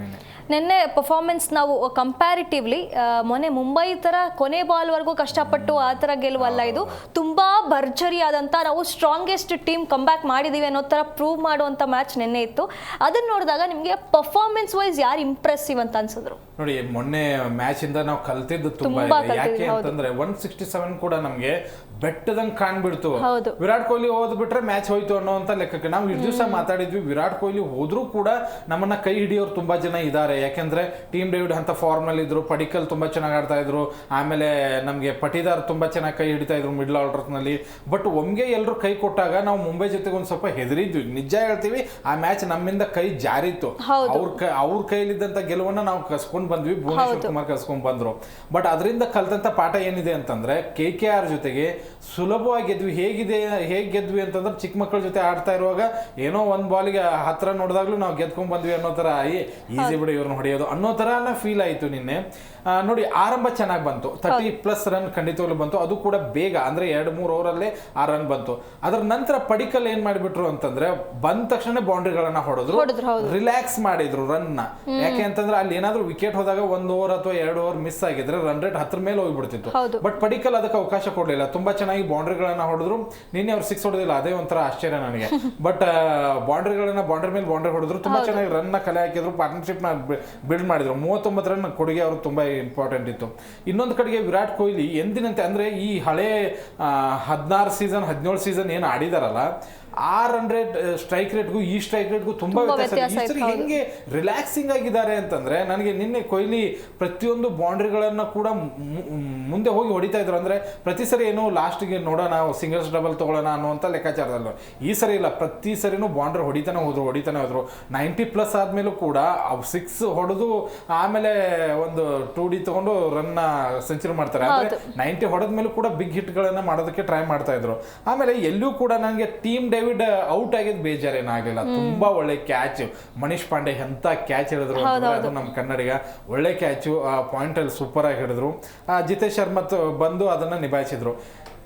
[SPEAKER 3] ನಿನ್ನೆ ಪರ್ಫಾರ್ಮೆನ್ಸ್ ನಾವು ಕಂಪ್ಯಾರಿಟಿವ್ಲಿ ಮೊನ್ನೆ ಮುಂಬೈ ಥರ ಕೊನೆ ಬಾಲ್ವರೆಗೂ ಕಷ್ಟಪಟ್ಟು ಆ ಥರ ಗೆಲುವಲ್ಲ, ಇದು ತುಂಬ ಭರ್ಜರಿಯಾದಂಥ ನಾವು ಸ್ಟ್ರಾಂಗೆಸ್ಟ್ ಟೀಮ್ ಕಂಬ್ಯಾಕ್ ಮಾಡಿದ್ದೀವಿ ಅನ್ನೋ ಥರ ಪ್ರೂವ್ ಮಾಡುವಂಥ ಮ್ಯಾಚ್ ನಿನ್ನೆ ಇತ್ತು. ಅದನ್ನು ನೋಡಿದಾಗ ನಿಮಗೆ ಪರ್ಫಾರ್ಮೆನ್ಸ್ ವೈಸ್ ಯಾರು ಇಂಪ್ರೆಸಿವ್ ಅಂತ ಅನ್ಸಿದ್ರು?
[SPEAKER 4] ನೋಡಿ, ಮೊನ್ನೆ ಮ್ಯಾಚ್ ಇಂದ ನಾವು ಕಲ್ತಿದ್ದು ತುಂಬಾ ಇದೆ. ಯಾಕೆ ಅಂತಂದ್ರೆ 167 ಕೂಡ ನಮ್ಗೆ ಬೆಟ್ಟದಂಗೆ ಕಾಣ್ಬಿಡ್ತು. ವಿರಾಟ್ ಕೊಹ್ಲಿ ಹೋದ್ಬಿಟ್ರೆ ಮ್ಯಾಚ್ ಹೋಯ್ತು ಅನ್ನೋಂಥ ಲೆಕ್ಕಕ್ಕೆ ನಾವು ಇಷ್ಟು ದಿವಸ ಮಾತಾಡಿದ್ವಿ. ವಿರಾಟ್ ಕೊಹ್ಲಿ ಹೋದ್ರೂ ಕೂಡ ನಮ್ಮನ್ನ ಕೈ ಹಿಡಿಯೋರು ತುಂಬಾ ಜನ ಇದ್ದಾರೆ. ಯಾಕೆಂದ್ರೆ ಟೀಮ್ ಡೇವಿಡ್ ಅಂತ ಫಾರ್ಮ್ ನಲ್ಲಿ ಇದ್ರು, ಪಡಿಕಲ್ ತುಂಬಾ ಚೆನ್ನಾಗಿ ಆಡ್ತಾ ಇದ್ರು, ಆಮೇಲೆ ನಮ್ಗೆ ಪಟಿದಾರ್ ತುಂಬಾ ಚೆನ್ನಾಗಿ ಕೈ ಹಿಡಿತಾ ಇದ್ರು ಮಿಡ್ಲ್ ಆರ್ಡರ್ ನಲ್ಲಿ. ಬಟ್ ಒಮ್ಗೆ ಎಲ್ಲರೂ ಕೈ ಕೊಟ್ಟಾಗ ನಾವು ಮುಂಬೈ ಜೊತೆಗೆ ಒಂದ್ ಸ್ವಲ್ಪ ಹೆದರಿದ್ವಿ. ನಿಜ ಹೇಳ್ತೀವಿ, ಆ ಮ್ಯಾಚ್ ನಮ್ಮಿಂದ ಕೈ ಜಾರಿತ್ತು. ಅವ್ರ ಕೈಲಿದ್ದಂತ ಗೆಲುವನ್ನ ನಾವು ಕಸ್ಕೊಂಡ್ ಬಂದ್ವಿ, ಭುವನೇಶ್ವರ್ ಕುಮಾರ್ ಕಸ್ಕೊಂಡ್ ಬಂದ್ರು. ಬಟ್ ಅದರಿಂದ ಕಲ್ತಂತ ಪಾಠ ಏನಿದೆ ಅಂತಂದ್ರೆ KKR ಜೊತೆಗೆ ಸುಲಭವಾಗಿ ಗೆದ್ವಿ. ಹೇಗೆ ಗೆದ್ವಿ ಅಂತಂದ್ರೆ ಚಿಕ್ಕ ಮಕ್ಕಳ ಜೊತೆ ಆಡ್ತಾ ಇರುವಾಗ ಏನೋ ಒಂದ್ ಬಾಲಿಗೆ ಹತ್ರ ನೋಡಿದಾಗ್ಲೂ ನಾವು ಗೆದ್ಕೊಂಡ್ ಬಂದ್ವಿ ಅನ್ನೋ ತರ, ಈಸಿ ಬಿಡು ಇವ್ರನ್ನ ಹೊಡೆಯೋದು ಅನ್ನೋ ತರ ಫೀಲ್ ಆಯ್ತು ನಿನ್ನೆ. ನೋಡಿ, ಆರಂಭ ಚೆನ್ನಾಗಿ ಬಂತು, 30+ ರನ್ ಖಂಡಿತವಾಗ್ಲೂ ಬಂತು. ಅದು ಕೂಡ ಬೇಗ, ಅಂದ್ರೆ 2-3 ಓವರಲ್ಲೇ ಆ ರನ್ ಬಂತು. ಅದರ ನಂತರ ಪಡಿಕಲ್ ಏನ್ ಮಾಡಿಬಿಟ್ರು ಅಂತಂದ್ರೆ ಬಂದ ತಕ್ಷಣ ಬೌಂಡ್ರಿಗಳನ್ನ ಹೊಡೆದ್ರು, ರಿಲ್ಯಾಕ್ಸ್ ಮಾಡಿದ್ರು ರನ್ ನ. ಯಾಕೆ ಅಂತಂದ್ರೆ ಅಲ್ಲಿ ಏನಾದ್ರು ವಿಕೆಟ್ ಹೋದಾಗ 1 ಓವರ್ ಅಥವಾ 2 ಓವರ್ ಮಿಸ್ ಆಗಿದ್ರೆ ರನ್ ರೇಟ್ 10 ಮೇಲೆ ಹೋಗ್ಬಿಡ್ತಿತ್ತು. ಬಟ್ ಪಡಿಕಲ್ ಅದಕ್ಕೆ ಅವಕಾಶ ಕೊಡ್ಲಿಲ್ಲ, ತುಂಬಾ ಚೆನ್ನಾಗಿ ಬೌಂಡ್ರಿಗಳನ್ನ ಹೊಡೆದ್ರು. ನಿನ್ನೆ ಅವ್ರು 6 ಹೊಡೆದಿಲ್ಲ, ಅದೇ ಒಂಥರ ಆಶ್ಚರ್ಯ ನನಗೆ. ಬಟ್ ಬೌಂಡ್ರಿ ಮೇಲೆ ಬೌಂಡ್ರಿ ಹೊಡೆದ್ರು, ತುಂಬಾ ಚೆನ್ನಾಗಿ ರನ್ ನ ಕಲೆ ಹಾಕಿದ್ರು, ಪಾರ್ಟ್ನರ್ಶಿಪ್ ನ ಬಿಲ್ಡ್ ಮಾಡಿದ್ರು. 39 ರನ್ ಕೊಡುಗೆ ಅವರು ತುಂಬಾ ಇಂಪಾರ್ಟೆಂಟ್ ಇತ್ತು. ಇನ್ನೊಂದು ಕಡೆಗೆ ವಿರಾಟ್ ಕೊಹ್ಲಿ ಎಂದಿನಂತೆ ಅಂದ್ರೆ ಈ ಹಳೆ 16 ಸೀಸನ್ 17 ಸೀಸನ್ ಏನು ಆಡಿದಾರಲ್ಲ, ಆ ರನ್ ರೇಟ್ ಸ್ಟ್ರೈಕ್ ರೇಟ್ಗೂ ಈ ಸ್ಟ್ರೈಕ್ ರೇಟ್ಗೂ ತುಂಬಾ ವ್ಯತ್ಯಾಸ. ಹೆಂಗೆ ರಿಲ್ಯಾಕ್ಸಿಂಗ್ ಆಗಿದ್ದಾರೆ ಅಂತಂದ್ರೆ, ನನಗೆ ನಿನ್ನೆ ಕೊಹ್ಲಿ ಪ್ರತಿಯೊಂದು ಬೌಂಡ್ರಿಗಳನ್ನ ಕೂಡ ಮುಂದೆ ಹೋಗಿ ಹೊಡಿತಾ ಇದ್ರು. ಅಂದ್ರೆ ಪ್ರತಿ ಸರಿ ಏನೋ ಲಾಸ್ಟ್ಗೆ ನೋಡೋಣ ಸಿಂಗಲ್ಸ್ ಡಬಲ್ ತಗೊಳ್ಳೋಣ ಅನ್ನುವಂಥ ಲೆಕ್ಕಾಚಾರದಲ್ಲ. ಈ ಸರಿ ಇಲ್ಲ, ಪ್ರತಿ ಸರಿನೂ ಬೌಂಡ್ರಿ ಹೊಡಿತಾನೆ ಹೋದ್ರು. 90+ ಆದ್ಮೇಲೂ ಕೂಡ 6 ಹೊಡೆದು ಆಮೇಲೆ ಒಂದು 2D ತಗೊಂಡು ರನ್ ಸೆಂಚುರಿ ಮಾಡ್ತಾರೆ. ಅಂದ್ರೆ 90 ಹೊಡೆದ್ಮೇಲೂ ಕೂಡ ಬಿಗ್ ಹಿಟ್ ಗಳನ್ನ ಮಾಡೋದಕ್ಕೆ ಟ್ರೈ ಮಾಡ್ತಾ ಇದ್ರು. ಆಮೇಲೆ ಎಲ್ಲೂ ಕೂಡ ನನಗೆ ಟೀಮ್ ಡೇವಿಡ್ ಔಟ್ ಆಗಿದ್ ಬೇಜಾರೇನಾಗಲಿಲ್ಲ. ತುಂಬಾ ಒಳ್ಳೆ ಕ್ಯಾಚ್, ಮನೀಶ್ ಪಾಂಡೆ ಎಂತ ಕ್ಯಾಚ್ ಹಿಡಿದ್ರು, ಅದು ನಮ್ಮ ಕನ್ನಡಿಗ ಒಳ್ಳೆ ಕ್ಯಾಚು, ಪಾಯಿಂಟ್ ಅಲ್ಲಿ ಸೂಪರ್ ಆಗಿ ಹಿಡಿದ್ರು. ಜಿತೇಶ್ ಶರ್ಮಾ ಬಂದು ಅದನ್ನ ನಿಭಾಯಿಸಿದ್ರು.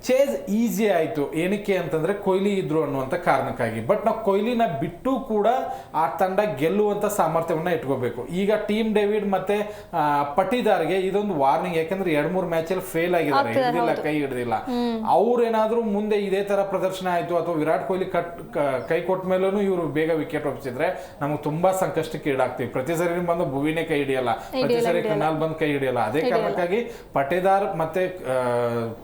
[SPEAKER 4] ಚೇಸ್ ಈಸಿ ಆಯಿತು. ಏನಕ್ಕೆ ಅಂತಂದ್ರೆ ಕೊಹ್ಲಿ ಇದ್ರು ಅನ್ನುವಂಥ ಕಾರಣಕ್ಕಾಗಿ. ಬಟ್ ನಾವು ಕೊಹ್ಲಿನ ಬಿಟ್ಟು ಕೂಡ ಆ ತಂಡ ಗೆಲ್ಲುವಂಥ ಸಾಮರ್ಥ್ಯವನ್ನ ಇಟ್ಕೋಬೇಕು. ಈಗ ಟೀಮ್ ಡೇವಿಡ್ ಮತ್ತೆ ಪಟಿದಾರ್ಗೆ ಇದೊಂದು ವಾರ್ನಿಂಗ್. ಯಾಕಂದ್ರೆ 2-3 ಮ್ಯಾಚಲ್ಲಿ ಫೇಲ್ ಆಗಿದ್ದಾರೆ, ಕೈ ಹಿಡಿದಿಲ್ಲ. ಅವ್ರೇನಾದ್ರೂ ಮುಂದೆ ಇದೇ ತರ ಪ್ರದರ್ಶನ ಆಯ್ತು ಅಥವಾ ವಿರಾಟ್ ಕೊಹ್ಲಿ ಕೈ ಕೊಟ್ಟ ಮೇಲೂ ಇವರು ಬೇಗ ವಿಕೆಟ್ ಒಪ್ಪಿಸಿದ್ರೆ ನಮಗೆ ತುಂಬಾ ಸಂಕಷ್ಟಕ್ಕೆ ಈಡಾಗ್ತೀವಿ. ಪ್ರತಿ ಸರಿ ಬಂದು ಭುವಿನೇ ಕೈ ಹಿಡಿಯಲ್ಲ, ಪ್ರತಿ ಸರಿ ಕನಾಲ್ ಬಂದು ಕೈ ಹಿಡಿಯಲ್ಲ. ಅದೇ ಕಾರಣಕ್ಕಾಗಿ ಪಟೇದಾರ್ ಮತ್ತೆ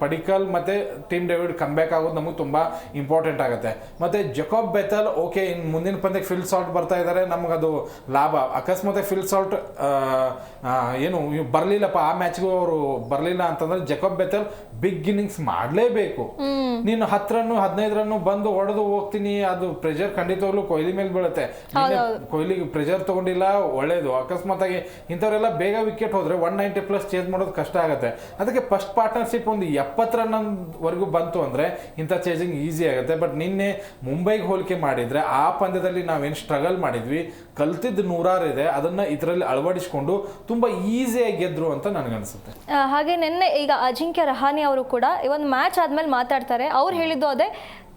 [SPEAKER 4] ಪಡಿಕಲ್ ಮತ್ತೆ ಟೀಮ್ ಡೇವಿಡ್ ಕಮ್ ಬ್ಯಾಕ್ ಆಗೋದು ನಮಗೆ ತುಂಬಾ ಇಂಪಾರ್ಟೆಂಟ್ ಆಗುತ್ತೆ. ಮತ್ತೆ ಜಕೋಬ್ ಬೆಥೆಲ್ ಓಕೆ, ಇನ್ ಮುಂದಿನ ಪಂದ್ಯಕ್ಕೆ ಫಿಲ್ ಸಾಲ್ಟ್ ಬರ್ತಾ ಇದ್ದಾರೆ, ನಮಗದು ಲಾಭ. ಅಕಸ್ಮಾತ್ ಫಿಲ್ ಸಾಲ್ಟ್ ಏನು ಬರ್ಲಿಲ್ಲಪ್ಪ, ಆ ಮ್ಯಾಚ್ಗೂ ಅವರು ಬರ್ಲಿಲ್ಲ ಅಂತಂದ್ರೆ ಜಕೋಬ್ ಬೆಥೆಲ್ ಬಿಗ್ ಇನ್ನಿಂಗ್ಸ್ ಮಾಡಲೇಬೇಕು. ನೀನು 10 ರನ್ 15 ರನ್ ಬಂದು ಹೊಡೆದು ಹೋಗ್ತೀನಿ, ಅದು ಪ್ರೆಷರ್ ಖಂಡಿತವಾಗ್ಲೂ ಕೊಹ್ಲಿ ಮೇಲೆ ಬೀಳುತ್ತೆ. ಕೊಹ್ಲಿ ಪ್ರೆಷರ್ ತಗೊಂಡಿಲ್ಲ, ಒಳ್ಳೇದು. ಅಕಸ್ಮಾತ್ ಆಗಿ ಇಂಥವರೆಲ್ಲ ಬೇಗ ವಿಕೆಟ್ ಹೋದ್ರೆ 190+ ಚೇಂಜ್ ಮಾಡೋದು ಕಷ್ಟ ಆಗುತ್ತೆ. ಅದಕ್ಕೆ ಫಸ್ಟ್ ಪಾರ್ಟ್ನರ್ಶಿಪ್ ಒಂದು 70 ರನ್ ವರೆಗೂ ಬಂತು ಅಂದ್ರೆ ಇಂಥ ಚೇಂಜಿಂಗ್ ಈಸಿ ಆಗುತ್ತೆ. ಬಟ್ ನಿನ್ನೆ ಮುಂಬೈಗೆ ಹೋಲಿಕೆ ಮಾಡಿದ್ರೆ ಆ ಪಂದ್ಯದಲ್ಲಿ ನಾವೇನು ಸ್ಟ್ರಗಲ್ ಮಾಡಿದ್ವಿ, ಕಲ್ತಿದ್ದು 100 ಇದೆ, ಅದನ್ನ ಇದರಲ್ಲಿ ಅಳವಡಿಸಿಕೊಂಡು ತುಂಬಾ ಈಸಿಯಾಗಿ ಗೆದ್ರು ಅಂತ ನನಗನ್ಸುತ್ತೆ.
[SPEAKER 3] ಹಾಗೆ ನಿನ್ನೆ ಈಗ ಅಜಿಂಕ್ಯ ರಹಾನೆ ಅವರು ಕೂಡ ಒಂದು ಮ್ಯಾಚ್ ಆದ್ಮೇಲೆ ಮಾತಾಡ್ತಾರೆ. ಅವ್ರು ಹೇಳಿದ್ದು ಅದೇ,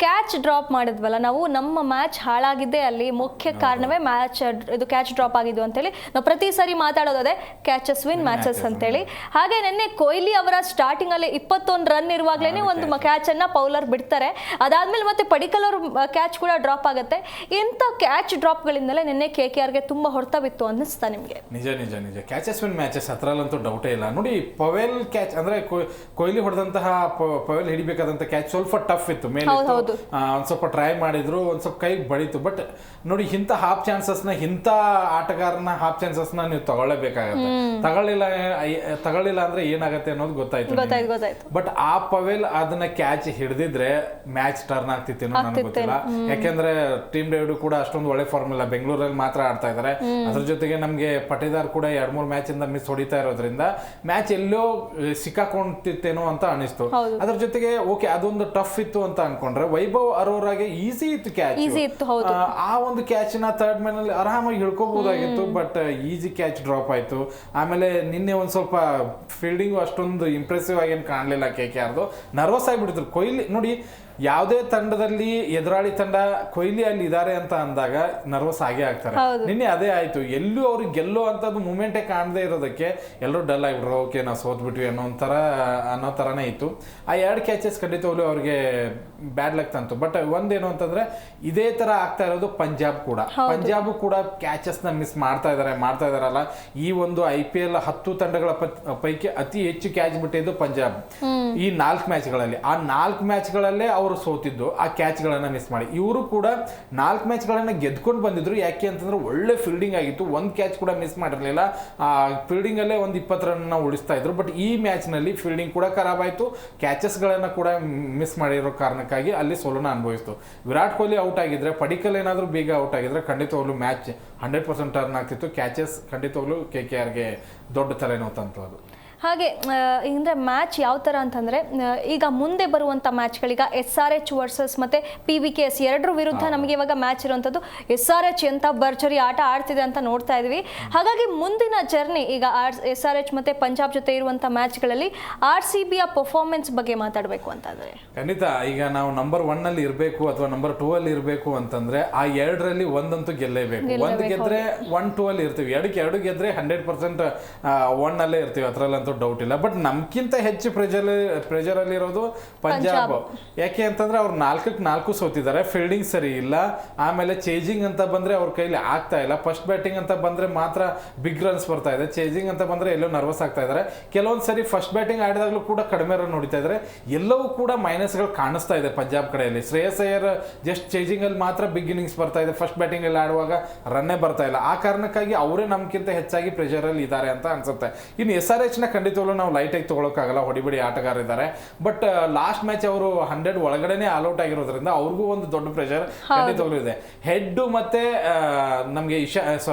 [SPEAKER 3] ಕ್ಯಾಚ್ ಡ್ರಾಪ್ ಮಾಡಿದ್ವಲ್ಲ ನಾವು, ನಮ್ಮ ಮ್ಯಾಚ್ ಹಾಳಾಗಿದ್ದೆ ಅಲ್ಲಿ ಮುಖ್ಯ ಕಾರಣವೇ ಮ್ಯಾಚ್ ಇದು ಕ್ಯಾಚ್ ಡ್ರಾಪ್ ಆಗಿದ್ದು ಅಂತೇಳಿ ನಾವು ಪ್ರತಿ ಸರಿ ಮಾತಾಡೋದೇ ಕ್ಯಾಚಸ್ ವಿನ್ ಮ್ಯಾಚಸ್ ಅಂತೇಳಿ. ಹಾಗೆ ನಿನ್ನೆ ಕೊಹ್ಲಿ ಅವರ ಸ್ಟಾರ್ಟಿಂಗ್ ಅಲ್ಲಿ 21 ರನ್ ಇರುವಾಗಲೇ ಒಂದು ಕ್ಯಾಚ್ ಅನ್ನ ಪೌಲರ್ ಬಿಡ್ತಾರೆ. ಅದಾದ್ಮೇಲೆ ಮತ್ತೆ ಪಡಿಕಲ್ ಅವರು ಕ್ಯಾಚ್ ಕೂಡ ಡ್ರಾಪ್ ಆಗುತ್ತೆ. ಇಂಥ ಕ್ಯಾಚ್ ಡ್ರಾಪ್ಗಳಿಂದಲೇ ನಿನ್ನೆ KKRಗೆ ತುಂಬಾ ಹೊಡೆತ ಬಿತ್ತು ಅನ್ನಿಸ್ತಾ ನಿಮಗೆ?
[SPEAKER 4] ನಿಜ ನಿಜ ನಿಜ ಕ್ಯಾಚಸ್ ವಿನ್ ಮ್ಯಾಚಸ್ ಅದ್ರಲ್ಲಂತೂ ಡೌಟೇ ಇಲ್ಲ. ನೋಡಿ, ಪವೆಲ್ ಕ್ಯಾಚ್ ಅಂದ್ರೆ ಕೊಹ್ಲಿ ಹೊಡೆದಂತಹ ಪವೆಲ್ ಹಿಡಿಬೇಕಾದಂತ ಕ್ಯಾಚ್ ಸ್ವಲ್ಪ ಟಫ್ ಇತ್ತು. ಮೇಲೆ ಒಂದ್ ಸ್ವಲ್ಪ ಟ್ರೈ ಮಾಡಿದ್ರು, ಒಂದ್ ಸ್ವಲ್ಪ ಕೈಗೆ ಬಡಿತು. ಬಟ್ ನೋಡಿ, ಇಂಥ ಹಾಫ್ ಚಾನ್ಸಸ್ನ, ಇಂಥ ಆಟಗಾರನ ಹಾಫ್ ಚಾನ್ಸಸ್ನ ನೀವು ತಗೊಳ್ಳೇಬೇಕಾಗತ್ತೆ. ತಗೊಳ್ಳಿಲ್ಲ ಅಂದ್ರೆ ಏನಾಗತ್ತೆ ಅನ್ನೋದು ಗೊತ್ತಾಯ್ತು. ಬಟ್ ಆ ಪವೆಲ್ ಅದನ್ನ ಕ್ಯಾಚ್ ಹಿಡಿದಿದ್ರೆ ಮ್ಯಾಚ್ ಟರ್ನ್ ಆಗ್ತಿತ್ತೇನೋ ನನಗೆ ಗೊತ್ತಿಲ್ಲ. ಯಾಕೆಂದ್ರೆ ಟೀಮ್ ಡೇವಿಡ್ ಕೂಡ ಅಷ್ಟೊಂದು ಒಳ್ಳೆ ಫಾರ್ಮ್ ಇಲ್ಲ, ಬೆಂಗಳೂರಲ್ಲಿ ಮಾತ್ರ ಆಡ್ತಾ ಇದಾರೆ. ಅದ್ರ ಜೊತೆಗೆ ನಮ್ಗೆ ಪಟೇದಾರ್ ಕೂಡ 2-3 ಮ್ಯಾಚ್ ಇಂದ ಮಿಸ್ ಹೊಡಿತಾ ಇರೋದ್ರಿಂದ ಮ್ಯಾಚ್ ಎಲ್ಲೋ ಸಿಕ್ಕಾಕೊಂಡ್ತಿತ್ತೇನೋ ಅಂತ ಅನಿಸ್ತು. ಅದ್ರ ಜೊತೆಗೆ ಓಕೆ, ಅದೊಂದು ಟಫ್ ಇತ್ತು ಅಂತ ಅನ್ಕೊಂಡ್ರೆ ವೈಭವ್ ಅರೋರಾಗೆ ಈಸಿ ಇತ್ತು ಕ್ಯಾಚ್, ಆ ಒಂದು ಕ್ಯಾಚ್ ನ ಥರ್ಡ್ ಮ್ಯಾನ್ ಅಲ್ಲಿ ಆರಾಮಾಗಿ ಹಿಡ್ಕೋಬಹುದಾಗಿತ್ತು. ಬಟ್ ಈಸಿ ಕ್ಯಾಚ್ ಡ್ರಾಪ್ ಆಯ್ತು. ಆಮೇಲೆ ನಿನ್ನೆ ಒಂದ್ ಸ್ವಲ್ಪ ಫೀಲ್ಡಿಂಗ್ ಅಷ್ಟೊಂದು ಇಂಪ್ರೆಸಿವ್ ಆಗಿ ಏನು ಕಾಣಲಿಲ್ಲ KKRದು. ನರ್ವಸ್ ಆಗಿಬಿಟ್ಟಿದ್ರು. ಕೊಹ್ಲಿ ನೋಡಿ, ಯಾವುದೇ ತಂಡದಲ್ಲಿ ಎದುರಾಳಿ ತಂಡ ಕೊಹ್ಲಿ ಅಲ್ಲಿ ಇದಾರೆ ಅಂತ ಅಂದಾಗ ನರ್ವಸ್ ಆಗೇ ಆಗ್ತಾರೆ. ನಿನ್ನೆ ಅದೇ ಆಯ್ತು. ಎಲ್ಲೂ ಅವ್ರಿಗೆ ಗೆಲ್ಲೋ ಅಂತದ್ದು ಮೂಮೆಂಟೇ ಕಾಣದೇ ಇರೋದಕ್ಕೆ ಎಲ್ಲರೂ ಡಲ್ ಆಗಿಬಿಟ್ರು. ಓಕೆ ನಾವು ಸೋತ್ಬಿಟ್ವಿ ಅನ್ನೋ ತರನೇ ಇತ್ತು. ಆ 2 ಕ್ಯಾಚಸ್ ಖಂಡಿತವಾಗ್ಲೂ ಅವ್ರಿಗೆ ಬ್ಯಾಡ್ ಲಕ್ ತಂತು. ಬಟ್ ಒಂದೇನು ಅಂತಂದ್ರೆ ಇದೇ ತರ ಆಗ್ತಾ ಇರೋದು ಪಂಜಾಬ್ ಕೂಡ ಕ್ಯಾಚಸ್ ನ ಮಿಸ್ ಮಾಡ್ತಾ ಇದಾರಲ್ಲ. ಈ ಒಂದು IPL 10 ತಂಡಗಳ ಪೈಕಿ ಅತಿ ಹೆಚ್ಚು ಕ್ಯಾಚ್ ಬಿಟ್ಟಿದ್ದು ಪಂಜಾಬ್ ಈ 4 ಮ್ಯಾಚ್ಗಳಲ್ಲಿ. ಆ 4 ಮ್ಯಾಚ್ಗಳಲ್ಲೇ ಅವರು ಸೋತಿದ್ದು ಆ ಕ್ಯಾಚ್ ಗಳನ್ನ ಮಿಸ್ ಮಾಡಿ. ಇವರು ಕೂಡ 4 ಮ್ಯಾಚ್ಗಳನ್ನ ಗೆದ್ಕೊಂಡು ಬಂದಿದ್ರು. ಯಾಕೆ ಅಂತಂದ್ರೆ ಒಳ್ಳೆ ಫೀಲ್ಡಿಂಗ್ ಆಗಿತ್ತು, 1 ಕ್ಯಾಚ್ ಕೂಡ ಮಿಸ್ ಮಾಡಿರ್ಲಿಲ್ಲ. ಆ ಫೀಲ್ಡಿಂಗ್ ಅಲ್ಲೇ 20 ರನ್ ಉಳಿಸ್ತಾ ಇದ್ರು. ಬಟ್ ಈ ಮ್ಯಾಚ್ ನಲ್ಲಿ ಫೀಲ್ಡಿಂಗ್ ಕೂಡ ಖರಾಬ್ ಆಯ್ತು, ಕ್ಯಾಚಸ್ ಗಳನ್ನ ಕೂಡ ಮಿಸ್ ಮಾಡಿರೋ ಕಾರಣಕ್ಕಾಗಿ ಅಲ್ಲಿ ಸೋಲನ್ನ ಅನುಭವಿಸ್ತು. ವಿರಾಟ್ ಕೊಹ್ಲಿ ಔಟ್ ಆಗಿದ್ರೆ, ಪಡಿಕಲ್ ಏನಾದ್ರು ಬೇಗ ಔಟ್ ಆಗಿದ್ರೆ ಖಂಡಿತವಾಗ್ಲೂ ಮ್ಯಾಚ್ 100% ಟರ್ನ್ ಆಗ್ತಿತ್ತು. ಕ್ಯಾಚಸ್ ಖಂಡಿತವಾಗ್ಲೂ KKRಗೆ ದೊಡ್ಡ ತಲೆನೋವು ತಂತು ಅದು.
[SPEAKER 3] ಹಾಗೆ ಅಂದರೆ ಮ್ಯಾಚ್ ಯಾವ ಥರ ಅಂತಂದರೆ, ಈಗ ಮುಂದೆ ಬರುವಂಥ ಮ್ಯಾಚ್ಗಳೀಗ SRH ವರ್ಸಸ್ ಮತ್ತು PVKS ಎರಡರ ವಿರುದ್ಧ ನಮಗೆ ಇವಾಗ ಮ್ಯಾಚ್ ಇರುವಂಥದ್ದು. SRH ಎಂಥ ಭರ್ಜರಿ ಆಟ ಆಡ್ತಿದೆ ಅಂತ ನೋಡ್ತಾ ಇದ್ವಿ. ಹಾಗಾಗಿ ಮುಂದಿನ ಜರ್ನಿ ಈಗ SRH ಮತ್ತು ಪಂಜಾಬ್ ಜೊತೆ ಇರುವಂಥ ಮ್ಯಾಚ್ಗಳಲ್ಲಿ RCBಯ ಪರ್ಫಾರ್ಮೆನ್ಸ್ ಬಗ್ಗೆ ಮಾತಾಡಬೇಕು ಅಂತಂದರೆ
[SPEAKER 4] ಖಂಡಿತ ಈಗ ನಾವು ನಂಬರ್ 1 ಅಲ್ಲಿ ಇರಬೇಕು ಅಥವಾ ನಂಬರ್ 2 ಅಲ್ಲಿ ಇರಬೇಕು ಅಂತಂದ್ರೆ ಆ 2ರಲ್ಲಿ ಒಂದಂತೂ ಗೆಲ್ಲೇಬೇಕು. 1 ಗೆದ್ರೆ 1-2 ಅಲ್ಲಿ ಇರ್ತೀವಿ, 2 ಗೆದ್ರೆ 100% 1 ಅಲ್ಲೇ ಇರ್ತೀವಿ, ಅದರಲ್ಲಂತೂ ಡೌಟ್ ಇಲ್ಲ. ಬಟ್ ನಮ್ಗಿಂತ ಹೆಚ್ಚು ಪ್ರೆಜರ್ ಅಲ್ಲಿ ಇರೋದು ಪಂಜಾಬ್. ಯಾಕೆ ಅಂತಂದ್ರೆ ಅವ್ರು 4-4 ಸೋತಿದ್ದಾರೆ. ಫೀಲ್ಡಿಂಗ್ ಸರಿ ಇಲ್ಲ, ಆಮೇಲೆ ಚೇಜಿಂಗ್ ಅಂತ ಬಂದ್ರೆ ಅವ್ರ ಕೈಲಿ ಆಗ್ತಾ ಇಲ್ಲ. ಫಸ್ಟ್ ಬ್ಯಾಟಿಂಗ್ ಅಂತ ಬಂದ್ರೆ ಮಾತ್ರ ಬಿಗ್ ರನ್ಸ್ ಬರ್ತಾ ಇದೆ, ಚೇಜಿಂಗ್ ಅಂತ ಬಂದ್ರೆ ಎಲ್ಲೋ ನರ್ವಸ್ ಆಗ್ತಾ ಇದಾರೆ. ಕೆಲವೊಂದ್ ಸರಿ ಫಸ್ಟ್ ಬ್ಯಾಟಿಂಗ್ ಆಡಿದಾಗ್ಲೂ ಕೂಡ ಕಡಿಮೆ ರನ್ ಹೊಡಿತಾ ಇದಾರೆ. ಎಲ್ಲವೂ ಕೂಡ ಮೈನಸ್ಗಳು ಕಾಣಿಸ್ತಾ ಇದೆ ಪಂಜಾಬ್ ಕಡೆಯಲ್ಲಿ. ಶ್ರೇಯಸ್ ಅಯ್ಯರ್ ಜಸ್ಟ್ ಚೇಜಿಂಗ್ ಅಲ್ಲಿ ಮಾತ್ರ ಬಿಗ್ ಇನ್ನಿಂಗ್ಸ್ ಬರ್ತಾ ಇದೆ, ಫಸ್ಟ್ ಬ್ಯಾಟಿಂಗ್ ಅಲ್ಲಿ ಆಡುವಾಗ ರನ್ನೇ ಬರ್ತಾ ಇಲ್ಲ. ಆ ಕಾರಣಕ್ಕಾಗಿ ಅವರೇ ನಮ್ಗಿಂತ ಹೆಚ್ಚಾಗಿ ಪ್ರೆಷರ್ ಅಲ್ಲಿ ಇದ್ದಾರೆ ಅಂತ ಅನ್ಸುತ್ತೆ. ಇನ್ನು SRH ನ ಖಂಡಿತವಾಗ್ಲೂ ನಾವು ಲೈಟ್ ಆಗಿ ತಗೊಳಕ್ಕಾಗಲ್ಲ, ಹೊಡಿಬಿಡಿ ಆಟಗಾರ ಇದ್ದಾರೆ. ಬಟ್ ಲಾಸ್ಟ್ ಮ್ಯಾಚ್ ಅವರು 100 ಒಳಗಡೆನೆ ಆಲ್ಔಟ್ ಆಗಿರೋದ್ರಿಂದ ಅವ್ರಿಗೂ ಒಂದು ದೊಡ್ಡ ಪ್ರೆಷರ್ ಖಂಡಿತವಾಗ್ಲೂ ಇದೆ. ಹೆಡ್ ಮತ್ತೆ ನಮ್ಗೆ